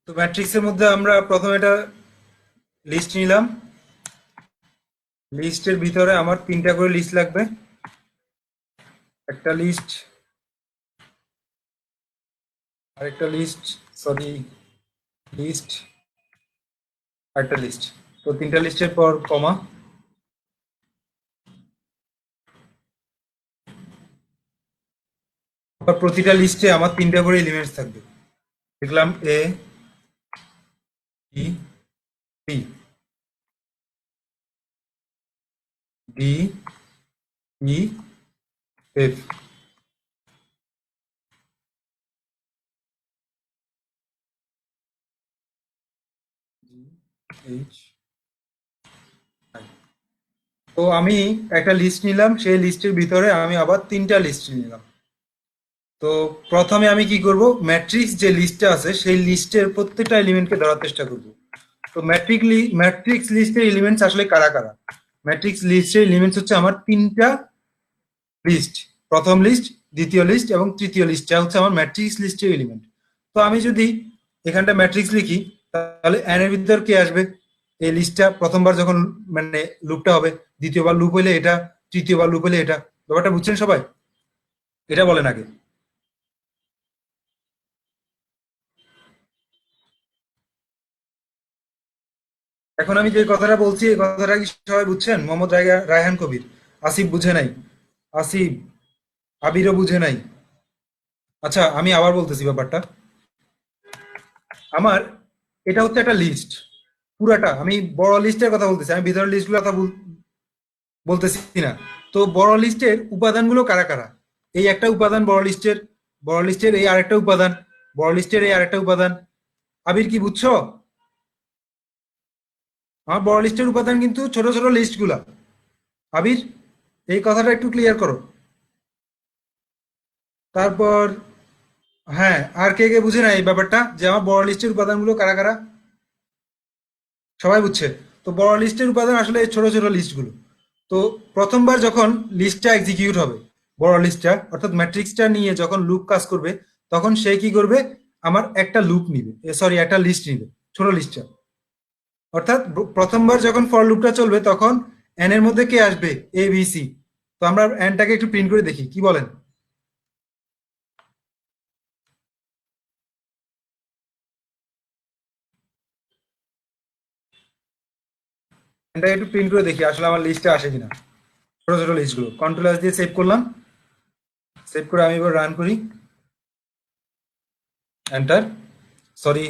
তো ম্যাট্রিক্সের মধ্যে আমরা প্রথমে এটা লিস্ট নিলাম। লিস্টের ভিতরে আমার তিনটা করে লিস্ট লাগবে। একটা লিস্ট, আরেকটা লিস্ট, সরি, লিস্ট, আরেকটা লিস্ট। তো তিনটা লিস্টের পর কমা। আবার প্রতিটা লিস্টে আমার তিনটা করে এলিমেন্টস থাকবে। লিখলাম A, B, C, D, E, F, H, I. তো আমি একটা লিস্ট নিলাম, সেই লিস্টের ভিতরে আমি আবার তিনটা লিস্ট নিলাম। তো প্রথমে আমি কি করব, ম্যাট্রিক্স যে লিস্টটা আছে সেই লিস্টের প্রত্যেকটা এলিমেন্টকে ধরার চেষ্টা করব। তো ম্যাট্রিক্স লিস্টের এলিমেন্টস আসলে কারা কারা? ম্যাট্রিক্স লিস্টের এলিমেন্টস হচ্ছে আমার তিনটা লিস্ট, প্রথম লিস্ট, দ্বিতীয় লিস্ট এবং তৃতীয় লিস্ট, যা হচ্ছে আমার ম্যাট্রিক্স লিস্টের এলিমেন্ট। তো আমি যদি এখানটা ম্যাট্রিক্স লিখি, তাহলে এন এর ভিতর কে আসবে? এই লিস্টটা প্রথমবার যখন মানে লুপটা হবে, দ্বিতীয়বার লুপ হলে এটা, তৃতীয়বার লুপ হলে এটা। ব্যাপারটা বুঝছেন সবাই? এটা বলেন আগে। এখন আমি যে কথাটা বলছি এই কথাটা কি সবাই বুঝছেন? মোহাম্মদ রায়হান কবির, আসিফ বুঝে নাই, আসিফ, আবিরও বুঝে নাই। আচ্ছা আমি আবার বলতেছি ব্যাপারটা। আমার এটা হচ্ছে একটা লিস্ট, পুরাটা আমি বড় লিস্টের কথা বলতেছি, আমি ভিতরের লিস্টগুলোর কথা বলতেছি না। তো বড় লিস্টের উপাদানগুলো কারা কারা? এই একটা উপাদান বড় লিস্টের, বড় লিস্টের এই আরেকটা উপাদান, বড় লিস্টের এই আরেকটা উপাদান। আবির কি বুঝছো? আমার বড় লিস্টের উপাদান কিন্তু ছোট ছোট লিস্টগুলা। আবির, এই কথাটা একটু ক্লিয়ার করো। তারপর হ্যাঁ, আর কে কে বুঝে না এই ব্যাপারটা যে আমার বড় লিস্টের উপাদানগুলো কারা কারা? সবাই বুঝছে। তো বড় লিস্টের উপাদান আসলে এই ছোট ছোট লিস্টগুলো। তো প্রথমবার যখন লিস্টটা এক্সিকিউট হবে, বড় লিস্টটা অর্থাৎ ম্যাট্রিক্সটা নিয়ে যখন লুপ কাজ করবে, তখন সে কি করবে, আমার একটা লুপ নিবে, সরি একটা লিস্ট নিবে, ছোট লিস্টটা। অর্থাৎ প্রথমবার যখন ফর লুপটা চলবে তখন এন এর মধ্যে কে আসবে? এ বি সি। তো আমরা এনটাকে একটু প্রিন্ট করে দেখি, কি বলেন? এটা একটু প্রিন্ট করে দেখি আসলে আমার লিস্টে আসে কিনা, ছোট ছোট লিস্টগুলো। কন্ট্রোল এস দিয়ে সেভ করলাম, সেভ করে আমি এবার রান করি, enter. Sorry,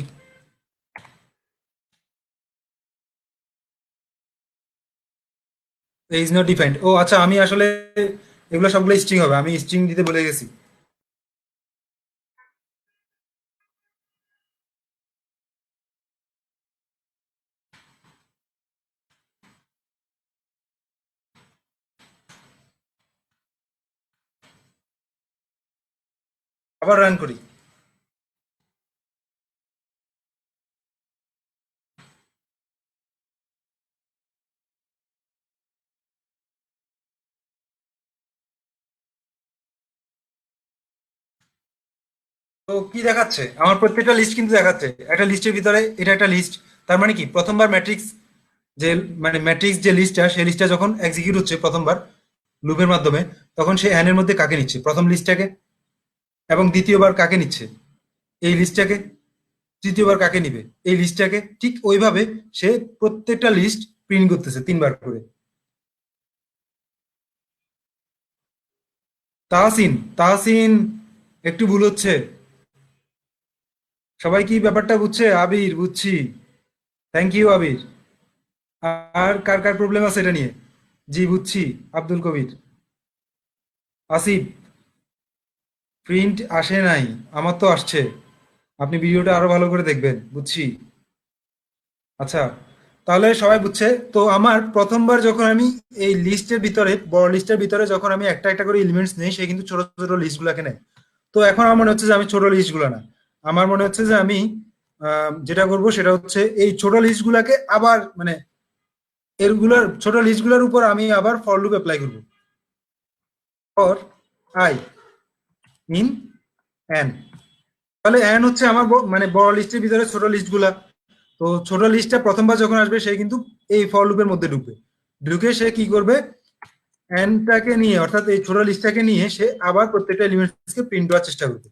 is not defined. ও আচ্ছা, আমি আসলে এগুলো সবগুলো স্ট্রিং হবে, আমি স্ট্রিং দিতে ভুলে গেছি। আবার রান করি। তো কি দেখাচ্ছে, আমার প্রত্যেকটা লিস্ট কিন্তু দেখাচ্ছে একটা লিস্টের ভিতরে, এটা একটা লিস্ট। তার মানে কি, প্রথমবার ম্যাট্রিক্স যে মানে ম্যাট্রিক্স যে লিস্টটা, সেই লিস্টটা যখন এক্সিকিউট হচ্ছে প্রথমবার লুপের মাধ্যমে, তখন সে এন এর মধ্যে কাকে নিচ্ছে, প্রথম লিস্টটাকে। এবং দ্বিতীয়বার কাকে নিচ্ছে, এই লিস্টটাকে। তৃতীয়বার কাকে নিবে, এই লিস্টটাকে। ঠিক ওইভাবে সে প্রত্যেকটা লিস্ট প্রিন্ট করতেছে তিনবার করে। তাহসিন, তাহসিন, একটু ভুল হচ্ছে। সবাই কি ব্যাপারটা বুঝছে? আবির, বুঝছি। Thank you Abir. আর কার কার প্রবলেম আছে এটা নিয়ে? জি বুঝছি। আব্দুল কবির, আসিফ, প্রিন্ট আসে নাই, আমার তো আসছে। আপনি ভিডিওটা আরো ভালো করে দেখবেন, বুঝছি। আচ্ছা, তাহলে সবাই বুঝছে তো। আমার প্রথমবার যখন আমি এই লিস্টের ভিতরে, বড় লিস্টের ভিতরে যখন আমি একটা একটা করে এলিমেন্টস নেই, সে কিন্তু ছোট ছোট লিস্ট গুলাকে নেয়। তো এখন আমার মনে হচ্ছে যে আমি ছোট লিস্ট গুলা না, আমার মনে হচ্ছে যে আমি যেটা করব সেটা হচ্ছে এই ছোট লিস্ট গুলাকে আবার মানে এরগুলোর ছোট লিস্ট গুলোর উপর আমি আবার ফর লুপ অ্যাপ্লাই করব। For I in an. তাহলে এন হচ্ছে আমার মানে বড় লিস্টের ভিতরে ছোট লিস্ট গুলা। তো ছোট লিস্টটা প্রথমবার যখন আসবে, সে কিন্তু এই ফর লুপের মধ্যে ঢুকবে। ঢুকে সে কি করবে, এনটাকে নিয়ে, অর্থাৎ এই ছোট লিস্টটাকে নিয়ে সে আবার প্রত্যেকটা এলিমেন্টসকে প্রিন্ট করার চেষ্টা করবে।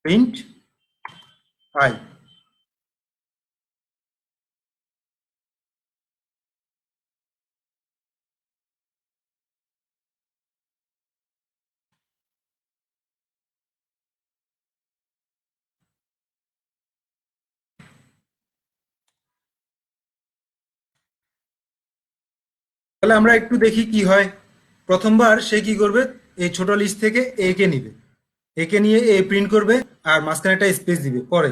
Print I. তাহলে আমরা একটু দেখি কি হয়। প্রথমবার সে কি করবে, এই ছোট লিস্ট থেকে এ কে নিবে, একে নিয়ে এ প্রিন্ট করবে, আর মাঝখানে একটা স্পেস দিবে পরে।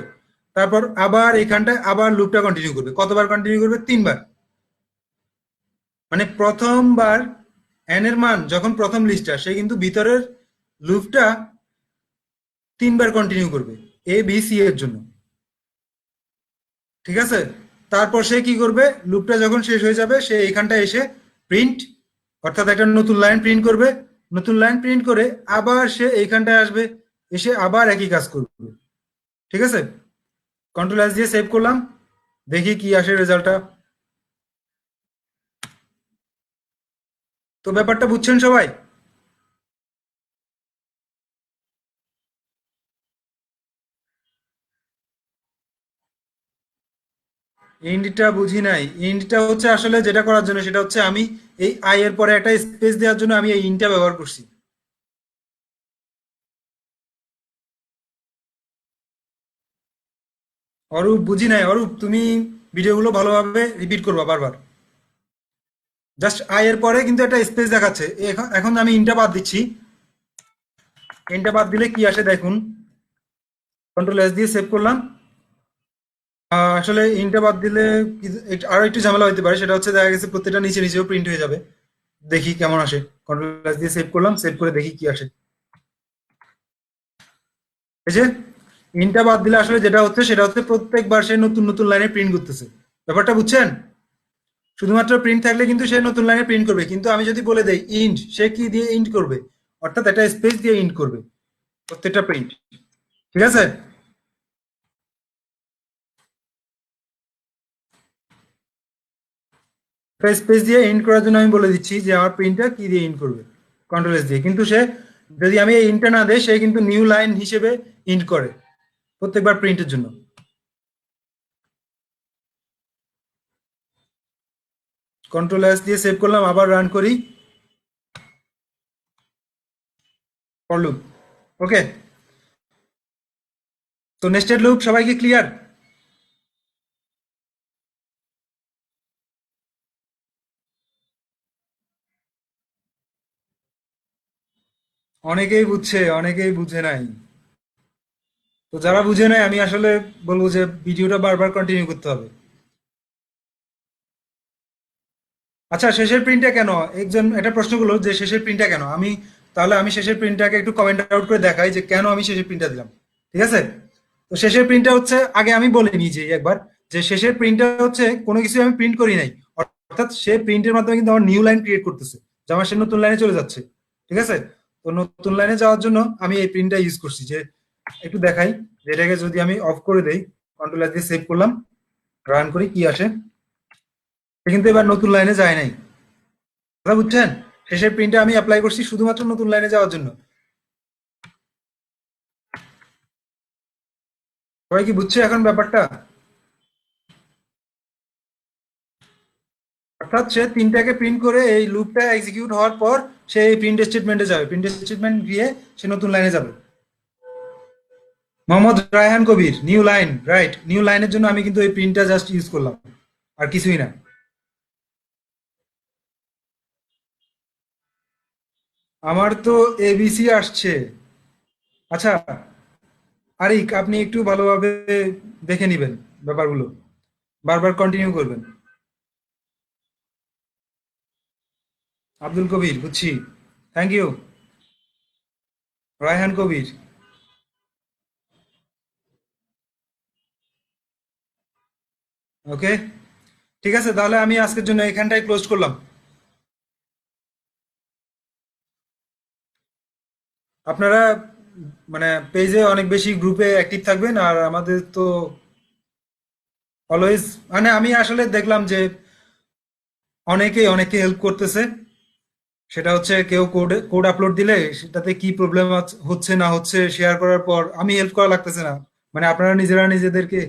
তারপর আবার এখানটায় আবার লুপটা কন্টিনিউ করবে। কতবার কন্টিনিউ করবে? তিনবার। মানে প্রথমবার এন এর মান যখন প্রথম লিস্টটা, সে কিন্তু ভিতরের লুপটা তিনবার কন্টিনিউ করবে এ বি সি এর জন্য। ঠিক আছে? তারপর সে কি করবে, লুপটা যখন শেষ হয়ে যাবে, সে এইখানটায় এসে প্রিন্ট, অর্থাৎ একটা নতুন লাইন প্রিন্ট করবে। নতুন লাইন প্রিন্ট করে আবার সে এইখানটায় আসবে, এসে আবার একই কাজ করবে। ঠিক আছে? কন্ট্রোল এস দিয়ে সেভ করলাম, দেখি কি আসে রেজাল্টটা। তো ব্যাপারটা বুঝছেন সবাই? ইন্ডটা বুঝি নাই। ইন্ডটা হচ্ছে আসলে যেটা করার জন্য, সেটা হচ্ছে আমি এই আই এর পরে একটা স্পেস দেওয়ার জন্য আমি এই ইনটা ব্যবহার করছি। অরূপ, বুঝি নাই। অরূপ, তুমি ভিডিওগুলো ভালোভাবে রিপিট করবা বারবার। জাস্ট আই এর পরে কিন্তু একটা স্পেস দেখাচ্ছে। এখন এখন আমি ইনটা বাদ দিচ্ছি। ইনটা বাদ দিলে কি আসে দেখুন। কন্ট্রোল এস দিয়ে সেভ করলাম। আসলে ইনটা বাদ দিলে আরো একটু ঝামেলা হতে পারে, সেটা হচ্ছে দেখা গেছে প্রত্যেকটা নিচে নিচেও প্রিন্ট হয়ে যাবে। দেখি কেমন আসে। কন্ট্রোল এস দিয়ে সেভ করলাম, সেভ করে দেখি কি আসে। এই যে ইনটা বাদ দিলে আসলে যেটা হচ্ছে সেটা হচ্ছে প্রত্যেকবার সে নতুন নতুন লাইনে প্রিন্ট করতেছে। ব্যাপারটা বুঝছেন? শুধুমাত্র প্রিন্ট থাকলে কিন্তু সে নতুন লাইনে প্রিন্ট করবে, কিন্তু আমি যদি বলে দেই ইন্ট, সে কি দিয়ে ইন্ট করবে? অর্থাৎ একটা স্পেস দিয়ে ইন্ট করবে প্রত্যেকটা প্রিন্ট। ঠিক আছে? একটা স্পেস দিয়ে ইন্ট করার জন্য আমি বলে দিচ্ছি যে আমার প্রিন্টটা কি দিয়ে ইন্ট করবে, কন্ট্রোল এস দিয়ে। কিন্তু সে, যদি আমি এই ইন্টটা না দেই, সে কিন্তু নিউ লাইন হিসেবে ইন্ট করে প্রত্যেকবার প্রিন্টের জন্য। কন্ট্রোল এস দিয়ে সেভ করলাম, আবার রান করি ফর লুপ। ওকে, তো নেস্টেড লুপ সবাইকে ক্লিয়ার? অনেকেই বুঝছে, অনেকেই বুঝে নাই। তো যারা বুঝে নাই আমি আসলে বলবো যে ভিডিওটা বারবার কন্টিনিউ করতে হবে। আচ্ছা, শেষের প্রিন্টটা কেন? একজন একটা প্রশ্ন করলো যে শেষের প্রিন্টটা কেন। আমি শেষের প্রিন্টটাকে একটু কমেন্ট আউট করে দেখাই যে কেন আমি শেষের প্রিন্টটা দিলাম। ঠিক আছে? তো শেষের প্রিন্টটা হচ্ছে, আগে আমি বলে নিই যে একবার, যে শেষের প্রিন্টটা হচ্ছে কোনো কিছু আমি প্রিন্ট করি নাই, অর্থাৎ সে প্রিন্টের মাধ্যমে কিন্তু আমার নিউ লাইন ক্রিয়েট করতেছে, যে আমার সে নতুন লাইনে চলে যাচ্ছে। ঠিক আছে? তো নতুন লাইনে যাওয়ার জন্য আমি এই প্রিন্টটা ইউজ করছি। যে একটু দেখাই, যে এটাকে যদি আমি অফ করে দেই, কন্ট্রোল এস দিয়ে সেভ করলাম, রান করি, কি আসে? সে কিন্তু এবার নতুন লাইনে যায় নাই। কথা বুঝছেন? শেষের প্রিন্টটা আমি অ্যাপ্লাই করছি শুধুমাত্র নতুন লাইনে যাওয়ার জন্য। সবাই কি বুঝছে এখন ব্যাপারটা? অর্থাৎ সে তিনটাকে প্রিন্ট করে এই লুপটা এক্সিকিউট হওয়ার পর সে এই প্রিন্ট স্টেটমেন্টে যাবে, প্রিন্ট স্টেটমেন্ট গিয়ে সে নতুন লাইনে যাবে। মোহাম্মদ রায়হান কবির, নিউ লাইন, রাইট, নিউ লাইনের জন্য আমি কিন্তু এই প্রিন্টটা জাস্ট ইউজ করলাম, আর কিছুই না। আমার তো এবিসি আসছে। আচ্ছা, আরিক আপনি একটু ভালোভাবে দেখে নিবেন ব্যাপারগুলো, বারবার কন্টিনিউ করবেন। আব্দুল কবির, বুঝছি, থ্যাংক ইউ। রায়হান কবির, ওকে, ঠিক আছে, তাহলে আমি আজকের জন্য এখানটাই ক্লোজ করলাম। আপনারা মানে পেজে অনেক বেশি গ্রুপে অ্যাক্টিভ থাকবেন, আর আমাদের তো অলওয়েজ, মানে আমি আসলে দেখলাম যে অনেকেই অনেকে হেল্প করতেছে। সেটা হচ্ছে কেউ কোড কোড আপলোড দিলে সেটাতে কি প্রবলেম হচ্ছে না হচ্ছে শেয়ার করার পর আমি হেল্প করা লাগতেছে না, মানে আপনারা নিজেরা নিজেদেরকে,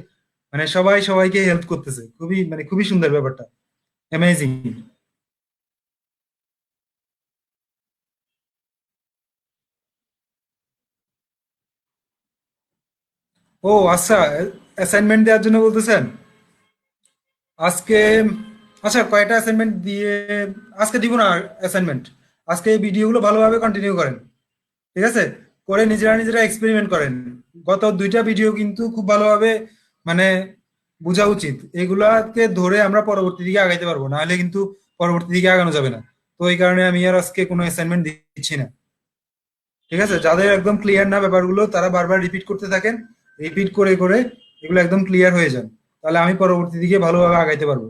মানে সবাই সবাইকে হেল্প করতেছে, খুবই মানে খুবই সুন্দর ব্যাপারটা, অ্যামেজিং। ও আচ্ছা, অ্যাসাইনমেন্ট দেওয়ার জন্য বলতেছেন আজকে? আচ্ছা, কয়টা অ্যাসাইনমেন্ট দিয়ে, আজকে দিব না অ্যাসাইনমেন্ট, আজকে এই ভিডিওগুলো ভালোভাবে কন্টিনিউ করেন। ঠিক আছে? করে নিজেরা নিজেরা এক্সপেরিমেন্ট করেন। গত দুইটা ভিডিও কিন্তু খুব ভালোভাবে মানে বোঝা উচিত, এগুলাকে ধরে আমরা পরবর্তী দিকে আগাইতে পারবো, নাহলে কিন্তু পরবর্তী দিকে আগানো যাবে না। তো এই কারণে আমি আর আজকে কোনো অ্যাসাইনমেন্ট দিচ্ছি না। ঠিক আছে? যাদের একদম ক্লিয়ার না ব্যাপারগুলো তারা বারবার রিপিট করতে থাকেন, রিপিট করে করে এগুলো একদম ক্লিয়ার হয়ে যান, তাহলে আমি পরবর্তী দিকে ভালোভাবে আগাইতে পারবো।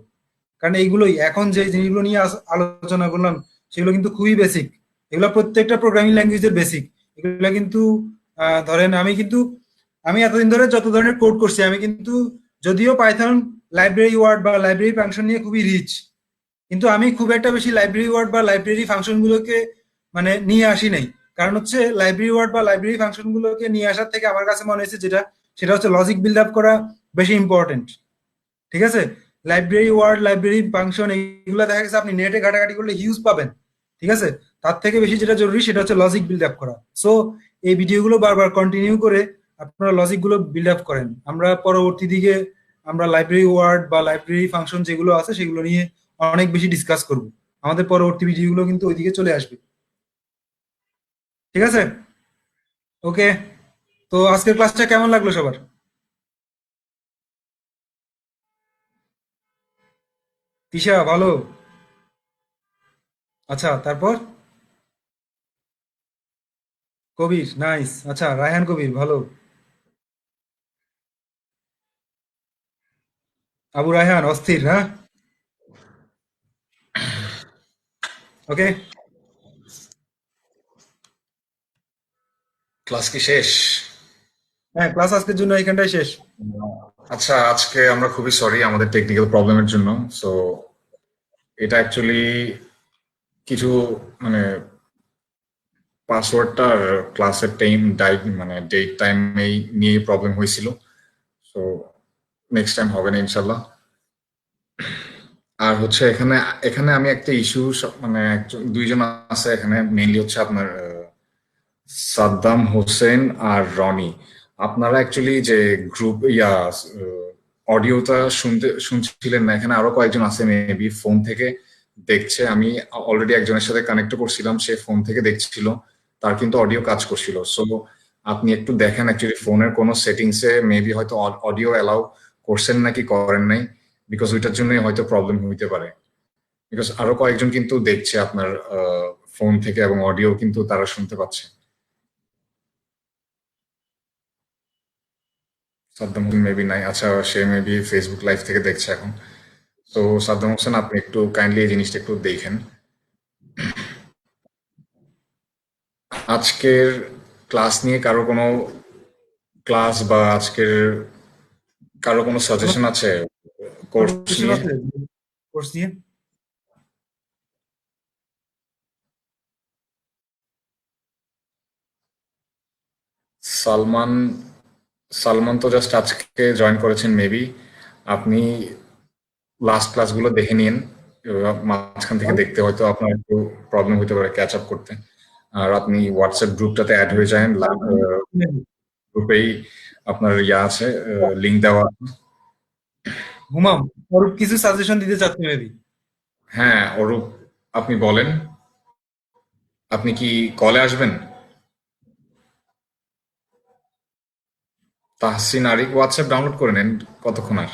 কারণ এইগুলোই এখন যে জিনিসগুলো নিয়ে আলোচনা করলাম সেগুলো কিন্তু খুবই বেসিক, এগুলো প্রত্যেকটা প্রোগ্রামিং ল্যাঙ্গুয়েজের বেসিক। এগুলো কিন্তু ধরেন আমি এতদিন ধরে যত ধরনের কোড করছি আমি কিন্তু, যদিও পাইথন লাইব্রেরি ওয়ার্ড বা লাইব্রেরি ফাংশন নিয়ে খুবই রিচ, কিন্তু আমি খুব একটা বেশি লাইব্রেরি ওয়ার্ড বা লাইব্রেরি ফাংশন গুলোকে মানে নিয়ে আসি নাই। কারণ হচ্ছে লাইব্রেরি ওয়ার্ড বা লাইব্রেরি ফাংশন গুলোকে নিয়ে আসার থেকে আমার কাছে মনে হয়েছে যেটা, সেটা হচ্ছে লজিক বিল্ড আপ করা বেশি ইম্পর্টেন্ট। ঠিক আছে? লাইব্রেরি ওয়ার্ড, লাইব্রেরি ফাংশন এগুলো দেখা গেছে আপনি নেটে ঘাটাঘাটি করলে হিউজ পাবেন। ঠিক আছে? তার থেকে বেশি যেটা জরুরি সেটা হচ্ছে লজিক বিল্ড আপ করা। সো এই ভিডিওগুলো বারবার কন্টিনিউ করে আপনারা লজিক গুলো বিল্ড আপ করেন। আমরা পরবর্তী দিকে আমরা লাইব্রেরি ওয়ার্ড বা লাইব্রেরি ফাংশন যেগুলো আছে সেগুলো নিয়ে অনেক বেশি ডিসকাস করব। আমাদের পরবর্তী ভিডিওগুলো কিন্তু ওইদিকে চলে আসবে। ঠিক আছে? ওকে, তো আজকের ক্লাসটা কেমন লাগলো সবার? তিশা ভালো? আচ্ছা, তারপর? কবির, নাইস। আচ্ছা, রায়হান কবির ভালো। আবু রায়হান অস্থির, হ্যাঁ? ওকে, ক্লাস কি শেষ? হ্যাঁ, ক্লাস আজকের জন্য এখানটাই শেষ। আচ্ছা, আজকে আমরা খুবই সরি আমাদের টেকনিক্যাল প্রবলেমের জন্য। সো এটা অ্যাকচুয়ালি কিছু মানে পাসওয়ার্ডটা ক্লাসের টাইম মানে ডেট টাইম এই নিয়ে প্রবলেম হয়েছিল। সো নেক্সট টাইম হবে না ইনশাল্লাহ। আর হচ্ছে এখানে এখানে আমি একটা ইস্যু, মানে একজন দুইজন আছে এখানে, মেইনলি হচ্ছে আপনার সাদ্দাম হোসেন আর রনি। আপনারা অ্যাকচুয়ালি যে গ্রুপ অডিওটা শুনছিলেন না, এখানে আরো কয়েকজন আছে মেবি ফোন থেকে দেখছে। আমি অলরেডি একজনের সাথে কানেক্ট করছিলাম, সে ফোন থেকে দেখছিল, তার কিন্তু অডিও কাজ করছিল। সো আপনি একটু দেখেন অ্যাকচুয়ালি ফোনের কোনো সেটিংসে মেবি হয়তো অডিও অ্যালাউ করছেন নাকি করেন নাই, বিকজ ওইটার জন্যই হয়তো প্রবলেম হইতে পারে। বিকজ আরো কয়েকজন কিন্তু দেখছে আপনার ফোন থেকে, এবং অডিও কিন্তু তারা শুনতে পাচ্ছে। সাদ্দাম হোসেন মেবি নাই, আচ্ছা সে মেবি ফেসবুক লাইভ থেকে দেখছে এখন। তো সাদ্দাম হোসেন, আপনি একটু কাইন্ডলি এই জিনিসটা একটু দেখেন। আজকের ক্লাস নিয়ে কারো কোনো ক্লাস বা আজকের কারো কোনো কোনো সাজেশন আছে কোর্স কোশ্চেন নিয়ে? আছে কোর্স নিয়ে? সালমান, সালমান তো জাস্ট আজকে জয়েন করেছেন মেবি। আপনি লাস্ট ক্লাসগুলো দেখে নিন, মাঝখান থেকে দেখতে হয়তো আপনার একটু প্রবলেম হতে পারে ক্যাচ আপ করতে। আর আপনি হোয়াটসঅ্যাপ গ্রুপটাতে অ্যাড হয়ে যান, গ্রুপেই আপনার ইয়া আছে, লিঙ্ক দেওয়া আছে। হুমাম, ওর কিছু সাজেশন দিতে চাচ্ছি মেবি। হ্যাঁ অরূপ, আপনি বলেন, আপনি কি কলে আসবেন? তাহসিন আরিক, হোয়াটসঅ্যাপ ডাউনলোড করে নেন, কতক্ষণ আর।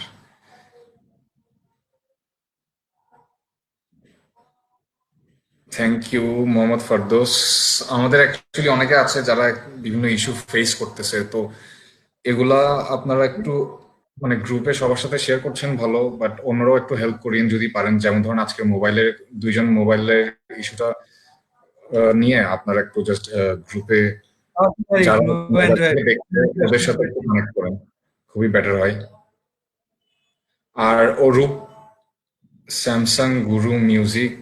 Thank you Mohammad Fardous. আমাদের অ্যাকচুয়ালি অনেকে আছে যারা বিভিন্ন ইস্যু ফেস করতেছে, তো এগুলা আপনারা একটু মানে গ্রুপে সবার সাথে শেয়ার করছেন ভালো, বাট অন্যরাও একটু হেল্প করিয়েন যদি পারেন। যেমন ধরুন আজকে মোবাইলের দুইজন মোবাইলের ইস্যুটা নিয়ে আপনারা একটু জাস্ট গ্রুপে যারা মোবাইল থেকে দেখছে ওদের সাথে একটু কানেক্ট করেন, খুবই বেটার হয়। আর অরূপ, স্যামসাং গুরু মিউজিক,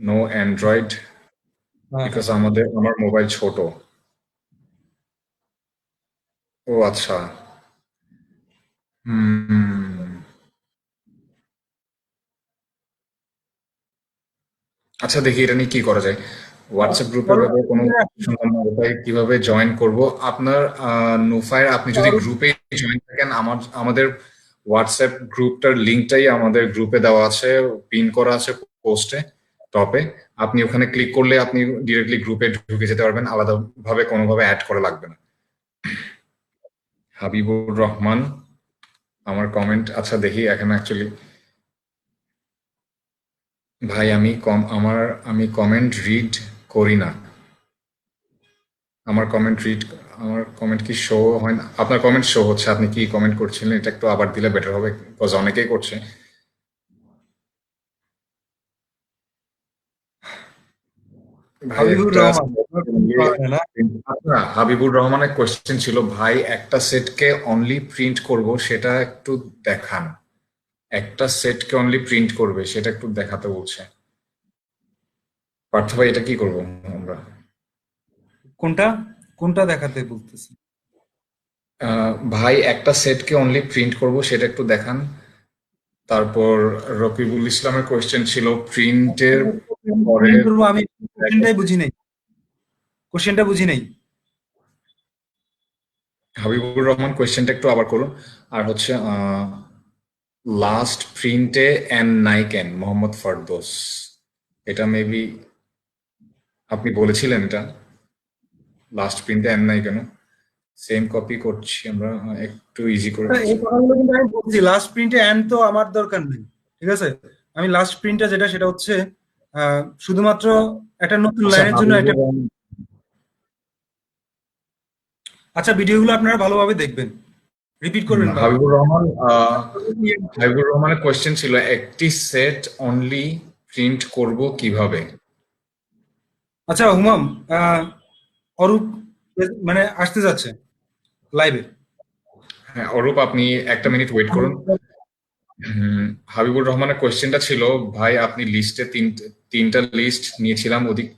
নো অ্যান্ড্রয়েড, হ্যাঁ হ্যাঁ। বিকজ আমার মোবাইল ছোট। ও আচ্ছা। হুম। আচ্ছা দেখি এটা নিয়ে কি করা যায়। হোয়াটসঅ্যাপ গ্রুপের ওর- ব্যাপারে কোনো ওটাই কিভাবে জয়েন করব আপনার, নুফায়ের, আপনি যদি ওর- গ্রুপে জয়েন থাকেন, আমাদের হোয়াটসঅ্যাপ গ্রুপটার লিঙ্কটাই আমাদের গ্রুপে দেওয়া আছে, পিন করা আছে পোস্টে টপে। আপনি ওখানে ক্লিক করলে আপনি ডিরেক্টলি গ্রুপে ঢুকে যেতে পারবেন, আলাদাভাবে কোনোভাবে অ্যাড করা লাগবে না। হাবিবুর রহমান, আমার কমেন্ট, আচ্ছা দেখি এখানে অ্যাকচুয়ালি ভাই আমি কমেন্ট রিড করি না। আমার কমেন্ট রিড আমার কমেন্ট কি শো হয় না? আপনার কমেন্ট শো হচ্ছে, আপনি কি কমেন্ট করছিলেন এটা একটু আবার দিলে বেটার হবে, বিকজ অনেকেই করছে। ভাই হাবিবুর একটা রহমান, আমার খুব ভালো লাগে না। আচ্ছা, হাবিবুর রহমানের কোয়েশ্চেন ছিল, ভাই একটা সেটকে অনলি প্রিন্ট করব সেটা একটু দেখান। একটা সেটকে অনলি প্রিন্ট করবে সেটা একটু দেখাতে বলছে। পার্থ ভাই, এটা কি করব আমরা? কোনটা কোনটা দেখাতে বলতেছি? ভাই একটা সেটকে অনলি প্রিন্ট করব সেটা একটু দেখান। তারপর রকিবুল ইসলামের কোয়েশ্চেন ছিল প্রিন্টের পরে। প্রিন্ট করবো আমি, কোশ্চেনটাই বুঝি নাই, কোশ্চেনটা বুঝি নাই। হাবিবুর রহমান কোয়েশ্চেনটা একটু আবার করুন। আর হচ্ছে লাস্ট প্রিন্টে এন নাই কেন, মোহাম্মদ ফারদোস, এটা মেবি আপনি বলেছিলেন, এটা লাস্ট প্রিন্টে এন নাই কেন। সেম কপি করছি আমরা, একটু ইজি করে এই দিচ্ছি। কথাগুলো কিন্তু আমি বলছি, লাস্ট প্রিন্টে অ্যান্ড তো আমার দরকার নেই, ঠিক আছে? আমি লাস্ট প্রিন্টটা যেটা সেটা হচ্ছে শুধুমাত্র একটা নতুন আচ্ছা লাইনের জন্য একটা। হাবিবুর রহমান, আচ্ছা, ভিডিওগুলো আপনারা ভালোভাবে দেখবেন, রিপিট করবেন বারবার। হাবিবুর রহমান হাবিবুর রহমানের কোয়েশ্চেন ছিল একটি সেট অনলি প্রিন্ট করব কিভাবে। আচ্ছা হুমাম, অরূপ মানে আসতে যাচ্ছে লাইভে। হ্যাঁ অরূপ, আপনি একটা মিনিট ওয়েট করুন। হাবিবুর রহমানের কোয়েশ্চেনটা ছিল, ভাই আপনি লিস্টে তিনটা লিস্ট নিয়েছিলাম, ওদিক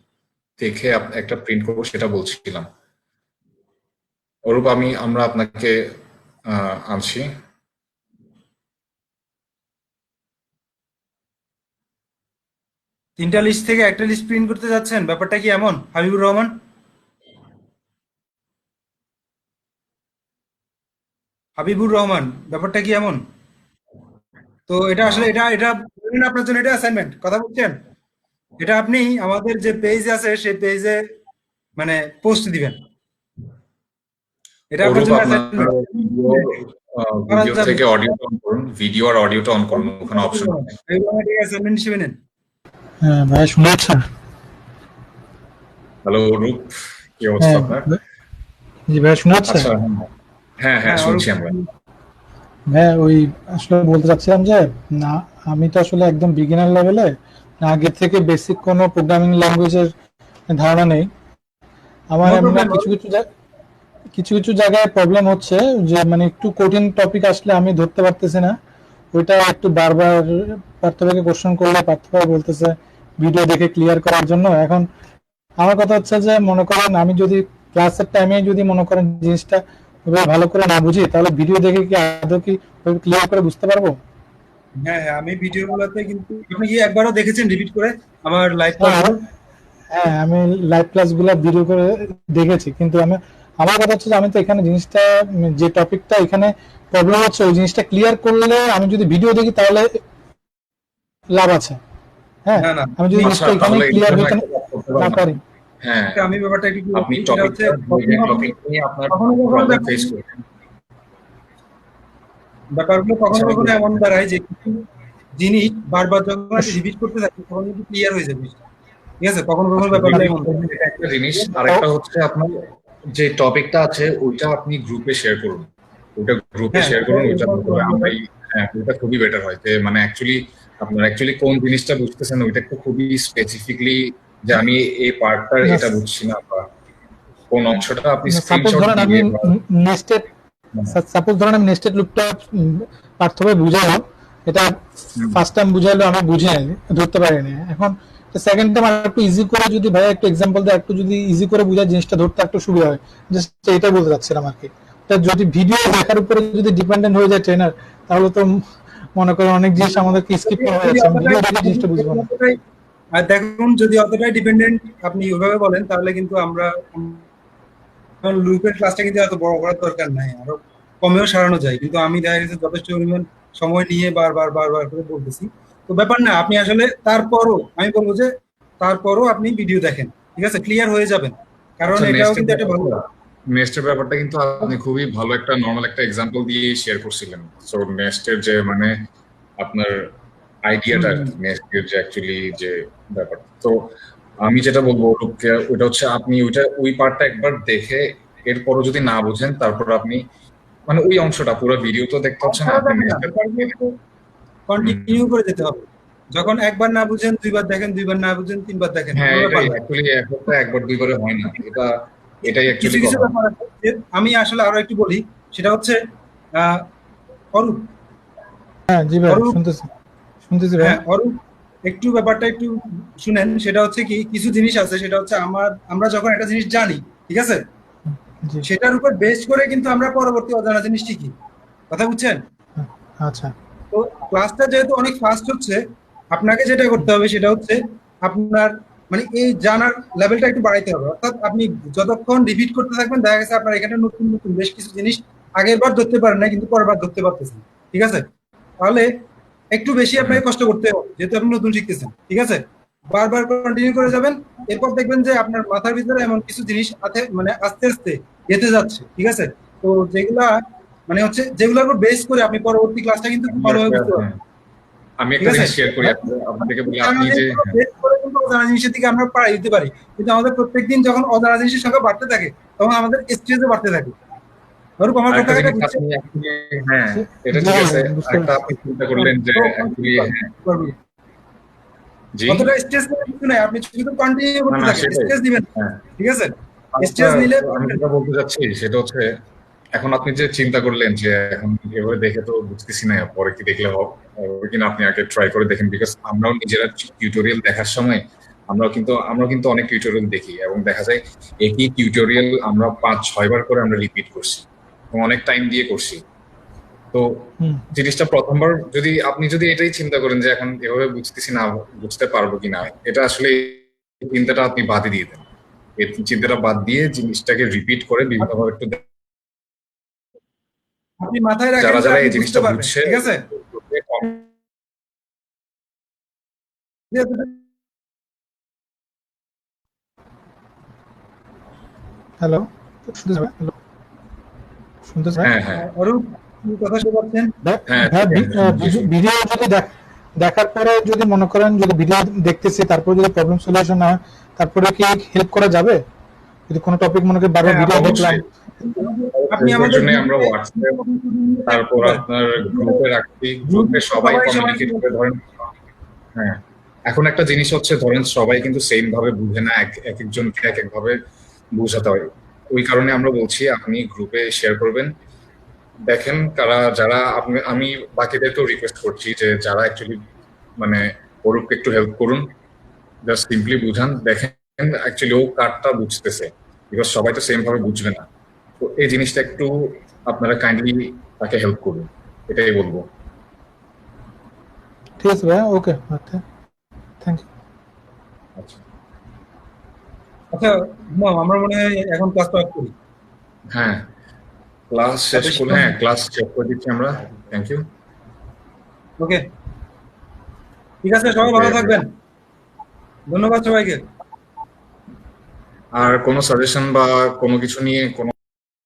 দেখে একটা প্রিন্ট করবো সেটা বলছিলাম। অরূপ, আমরা আপনাকে আনছি। তিনটা লিস্ট থেকে একটা লিস্ট প্রিন্ট করতে যাচ্ছেন, ব্যাপারটা কি এমন হাবিবুর রহমান? হাবিবুর রহমান, ব্যাপারটা কি এমন? তো এটা আসলে এটা এটা ধরে নিন আপনার জন্য এটা অ্যাসাইনমেন্ট, কথা বলছেন। এটা আপনি আমাদের যে পেজ আছে সেই পেজে মানে পোস্ট দিবেন। এটা আপনার অরূপ, জন্য আপনার অ্যাসাইনমেন্ট করা ভিডিও যাবে। থেকে অডিওটা অন করুন, ভিডিও আর অডিওটা অন করুন, ওখানে অপশন আছে। অ্যাসাইনমেন্ট হিসেবে নেন। হ্যাঁ ভাইয়া শুনে যাচ্ছেন? হ্যালো অরূপ, কি অবস্থা হ্যাঁ আপনার? জি ভাইয়া শুনে যাচ্ছে? আচ্ছা, হ্যাঁ হ্যাঁ হ্যাঁ, শুনছি আমরা। ভাইয়া ওই আসলে বলতে চাচ্ছিলাম যে না, আমি তো আসলে একদম বিগিনার লেভেলে, আগে থেকে বেসিক কোনো প্রোগ্রামিং ল্যাঙ্গুয়েজের ধারণা নেই আমার। নো এমনি প্রবলেম। কিছু কিছু জায়গায় প্রবলেম হচ্ছে যে মানে একটু কঠিন টপিক আসলে আমি ধরতে পারতেছি না। ওইটা একটু বারবার পার্থভাইকে কোশ্চেন করলে পার্থভাই বলতেছে ভিডিও দেখে ক্লিয়ার করার জন্য। এখন আমার কথা হচ্ছে যে মনে করেন আমি যদি ক্লাসের টাইমে যদি মনে করেন জিনিসটা ওইভাবে ভালো করে না বুঝি, তাহলে ভিডিও দেখে কি আদৌ কি ক্লিয়ার করে বুঝতে পারবো? হ্যাঁ হ্যাঁ, আমি ভিডিওগুলোতে কিন্তু আপনি কি একবারও দেখেছেন রিপিট করে আমার লাইভ হ্যাঁ ক্লাসগুলো? হ্যাঁ, আমি লাইভ ক্লাসগুলো ভিডিও করে দেখেছি, কিন্তু আমার কথা হচ্ছে যে আমি তো এখানে জিনিসটা যে টপিকটা এখানে প্রবলেম হচ্ছে ওই জিনিসটা ক্লিয়ার করলে আমি যদি ভিডিও দেখি তাহলে লাভ আছে। হ্যাঁ, না না, আমি যদি আচ্ছা, জিনিসটা এখানে তাহলে ক্লিয়ার এখানে হইতে একটা কাজ করতে না পারেন পারি। আপনি। হ্যাঁ, আমি ব্যাপারটা একটু আপনি বলি, সেটা হচ্ছে টপিকটা কখনো কখনো টপিক নিয়ে আপনার কখনো কখনো প্রবলেম ফেস করছেন। ব্যাপারগুলো আচ্ছা, কখনো আমি কখনো এমন দাঁড়ায় যে কিছু জিনিস বারবার যখন আপনি স- রিপিট করতে থাকেন তখন কিন্তু ক্লিয়ার হয়ে যাবে জিনিসটা। ঠিক আছে, কখনো কখনো আসলে ব্যাপারগুলো রিপিট এমন। করবেন এটা একটা জিনিস, আর একটা হচ্ছে আপনার যে টপিকটা আছে ওইটা আপনি গ্রুপে শেয়ার করুন। ওইটা গ্রুপে হ্যাঁ, শেয়ার এটা করুন, ওইটা এটা করে আমরাই, হ্যাঁ ওইটা খুবই বেটার হয় যে মানে অ্যাকচুয়ালি আপনার অ্যাকচুয়ালি কোন জিনিসটা বুঝতেছেন ওইটা একটু খুবই স্পেসিফিকলি, যে আমি এই পার্টটার এটা বুঝছি না, বা কোন অংশটা আপনি সাপোজ স্ক্রিনশট ধরেন আমি দিয়ে বা নেস্টেড হুম, সাপোজ ধরেন আমি নেস্টেড লুপটা পার্থভাবে বুঝালাম, এটা হুম, ফার্স্ট টাইম বুঝাইলো আমি বুঝে ধরতে পারিনি। এখন সেকেন্ড টাইম আর একটু ইজি করে যদি ভাই একটু এক্সাম্পল দেয়, একটু যদি ইজি করে বুঝায় জিনিসটা ধরতে একটু সুবিধা হয়। জাস্ট এটাই বলতে চাচ্ছিলাম আর কি। তা যদি ভিডিও দেখার উপরে যদি ডিপেন্ডেন্ট হয়ে যায় ট্রেনার, তাহলে তো মনে করেন অনেক জিনিস আমাদেরকে স্কিপ করা হয়ে যদি যাচ্ছে, আমি অতটাই ভিডিও দেখে জিনিসটা বুঝবো না। আর দেখুন, যদি অতটাই ডিপেন্ডেন্ট আপনি ওইভাবে বলেন তাহলে কিন্তু আমরা লুপের ক্লাসটা কিন্তু এত বড় করার দরকার নাই, আরো কমেও সারানো যায়। কিন্তু আমি দেখা গেছে যথেষ্ট পরিমাণ সময় নিয়ে বারবার বারবার করে বলতেছি। তো ব্যাপার না, আপনি আসলে তারপরও আমি বলবো যে তারপরও আপনি ভিডিও দেখেন, ঠিক আছে, ক্লিয়ার হয়ে যাবেন। কারণ আচ্ছা, এটাও কিন্তু একটা ভালো। নেস্টের ব্যাপারটা কিন্তু আপনি খুবই ভালো একটা নর্মাল একটা এক্সাম্পল দিয়ে শেয়ার করছিলেন। সো নেস্টের যে মানে আপনার আইডিয়াটা আর হুম, কি, নেস্টের যে অ্যাকচুয়ালি যে ব্যাপার। তো আমি যেটা বলবো ওটুকে, ওইটা হচ্ছে আপনি ওই পার্টটা একবার দেখে এরপরও যদি না বুঝেন তারপর আপনি মানে ওই অংশটা পুরো ভিডিও তো দেখতে হচ্ছে না, করা আপনি যাবে না, নেস্টের কন্টিনিউ করে যেতে হবে। যখন একবার না বুঝেন দুইবার দেখেন, দুইবার না বুঝেন তিনবার দেখেন, হ্যাঁ কোনো ব্যাপার এটাই না। অ্যাকচুয়ালি একবার দুইবারে হয় না, এটাই কিছু অ্যাকচুয়ালি কিছু কথা। ব্যাপার আছে যে আমি আসলে আরো একটু বলি, সেটা হচ্ছে আহ অরূপ, হ্যাঁ জি ভাই, অরূপ, শুনতেছি শুনতেছি ভাই। হ্যাঁ অরূপ, একটু ব্যাপারটা একটু শুনেন। সেটা হচ্ছে কি, কিছু জিনিস আছে সেটা হচ্ছে আমরা যখন একটা জিনিস জানি, ঠিক আছে, জি। সেটার উপর বেস করে কিন্তু আমরা পরবর্তী অজানা জিনিস শিখি, কথা বুঝছেন? আচ্ছা। তো ক্লাসটা যেহেতু অনেক ফাস্ট হচ্ছে, আপনাকে যেটা করতে হবে সেটা হচ্ছে আপনার মানে এই জানার লেভেলটা একটু বাড়াইতে হবে। অর্থাৎ আপনি যতক্ষণ রিপিট করতে থাকবেন দেখা গেছে আপনার এখানে নতুন নতুন বেশ কিছু জিনিস আগের বার ধরতে পারেন না কিন্তু পরের বার ধরতে পারতেছেন, ঠিক আছে। তাহলে একটু বেশি হুম, আপনাকে কষ্ট করতে হবে যেহেতু আপনি নতুন শিখতেছেন, ঠিক আছে। বারবার কন্টিনিউ করে যাবেন, এরপর দেখবেন যে আপনার মাথার ভিতরে এমন কিছু জিনিস আছে মানে আস্তে আস্তে গেঁথে যাচ্ছে, ঠিক আছে। তো যেগুলা মানে হচ্ছে যেগুলোর উপর বেস করে আপনি পরবর্তী ক্লাসটা কিন্তু খুব ভালোভাবে বুঝতে হ্যাঁ, পারবেন, আমি ঠিক একটা আছে। জিনিস শেয়ার করি আপনাদেরকে বলি, জানা আপনি যে জিনিসগুলো বেস করে কিন্তু অজানা জিনিসের দিকে আমরা পাড়ি দিতে পারি, কিন্তু আমাদের প্রত্যেকদিন যখন অজানা জিনিসের সংখ্যা বাড়তে থাকে তখন আমাদের স্ট্রেসও বাড়তে থাকে। ধরুন আমার আরেকটা কথাটা জিনিস বুঝছেন? আপনি হ্যাঁ এটা জি ঠিক ভাই, আছে। বুঝতে আরেকটা পারছি। আপনি চিন্তা করলেন যে অ্যাকচুয়ালি হ্যাঁ, জি, অতটা স্ট্রেস নেওয়ার কিছু নাই, আপনি শুধু কন্টিনিউ না করতে না থাকেন, সেটাই, স্ট্রেস দিবেন না, হ্যাঁ। ঠিক আছে। আরেকটা স্ট্রেস নিলে আমি যেটা বলতে চাচ্ছি সেটা হচ্ছে, এখন আপনি যে চিন্তা করলেন যে এখন এভাবে দেখে তো বুঝতেছি না, পরে কি দেখলে হবে কিনা, আপনি আগে ট্রাই করে দেখেন। বিকজ আমরাও নিজেরা টিউটোরিয়াল দেখার সময় আমরা কিন্তু অনেক টিউটোরিয়াল দেখি এবং দেখা যায় একই টিউটোরিয়াল আমরা 5-6 বার করে আমরা রিপিট করছি এবং অনেক টাইম দিয়ে করছি। তো হুম জিনিসটা প্রথমবার আপনি যদি এটাই চিন্তা করেন যে এখন এভাবে বুঝতেছি না, বুঝতে পারবো কিনা, এটা আসলে এই চিন্তাটা আপনি বাদই দিয়ে দেন। এই চিন্তাটা বাদ দিয়ে জিনিসটাকে রিপিট করে বিভিন্নভাবে একটু আপনি মাথায় রাখেন যারা যে যারা আপনি এই বুঝতে জিনিসটা পারবেন, বুঝছে ঠিক আছে? হ্যালো, শুনতেছ ভাই? হ্যালো, শুনতেছ ভাই? হ্যাঁ হ্যাঁ অরূপ, কি কথা শুনতে পাচ্ছেন? হ্যাঁ ভাই জি জি ভিডিও যদি দেখার পরে যদি মনে করেন যদি ভিডিও দেখতেছি তারপর যদি প্রবলেম সলিউশন না হয় তারপরে কি হেল্প করা যাবে? যদি কোনো টপিক মনে করি বারবার হ্যাঁ, ভিডিও দেখলাম। অবশ্যই। আপনি এর আমাদের জন্য আমরা গ্রুপে হোয়াটসঅ্যাপ, তারপর আপনার গ্রুপে রাখছি, গ্রুপে সবাই কমিউনিকেট করে ধরেন। হ্যাঁ, এখন একটা জিনিস হচ্ছে ধরেন সবাই কিন্তু সেম ভাবে বুঝে না, এক একজনকে এক এক ভাবে বোঝাতে হয়। ওই কারণে আমরা বলছি আপনি গ্রুপে শেয়ার করবেন। দেখেন যারা আমি বাকিদেরকেও রিকোয়েস্ট করছি যে যারা অ্যাকচুয়ালি মানে অরূপকে একটু হেল্প করুন, জাস্ট সিম্পলি বুঝান, দেখেন অ্যাকচুয়ালি ও কারটা বুঝতেছে, বিকজ সবাই তো সেম ভাবে বুঝবে না। তো এই জিনিসটা একটু আপনারা কাইন্ডলি তাকে হেল্প করুন, এটাই বলবো। ঠিক আছে ভাই, ওকে, থ্যাংক ইউ। আচ্ছা আচ্ছা, আমরা মনে হয় এখন ক্লাস স্টার্ট করি। হ্যাঁ, ক্লাস শেষ করে, হ্যাঁ ক্লাস শেষ করে দিচ্ছি আমরা। Thank you. ওকে, ঠিক আছে, সবাই ভালো থাকবেন। ধন্যবাদ সবাইকে। আর কোনো সাজেশন বা কোনো কিছু নিয়ে কোনো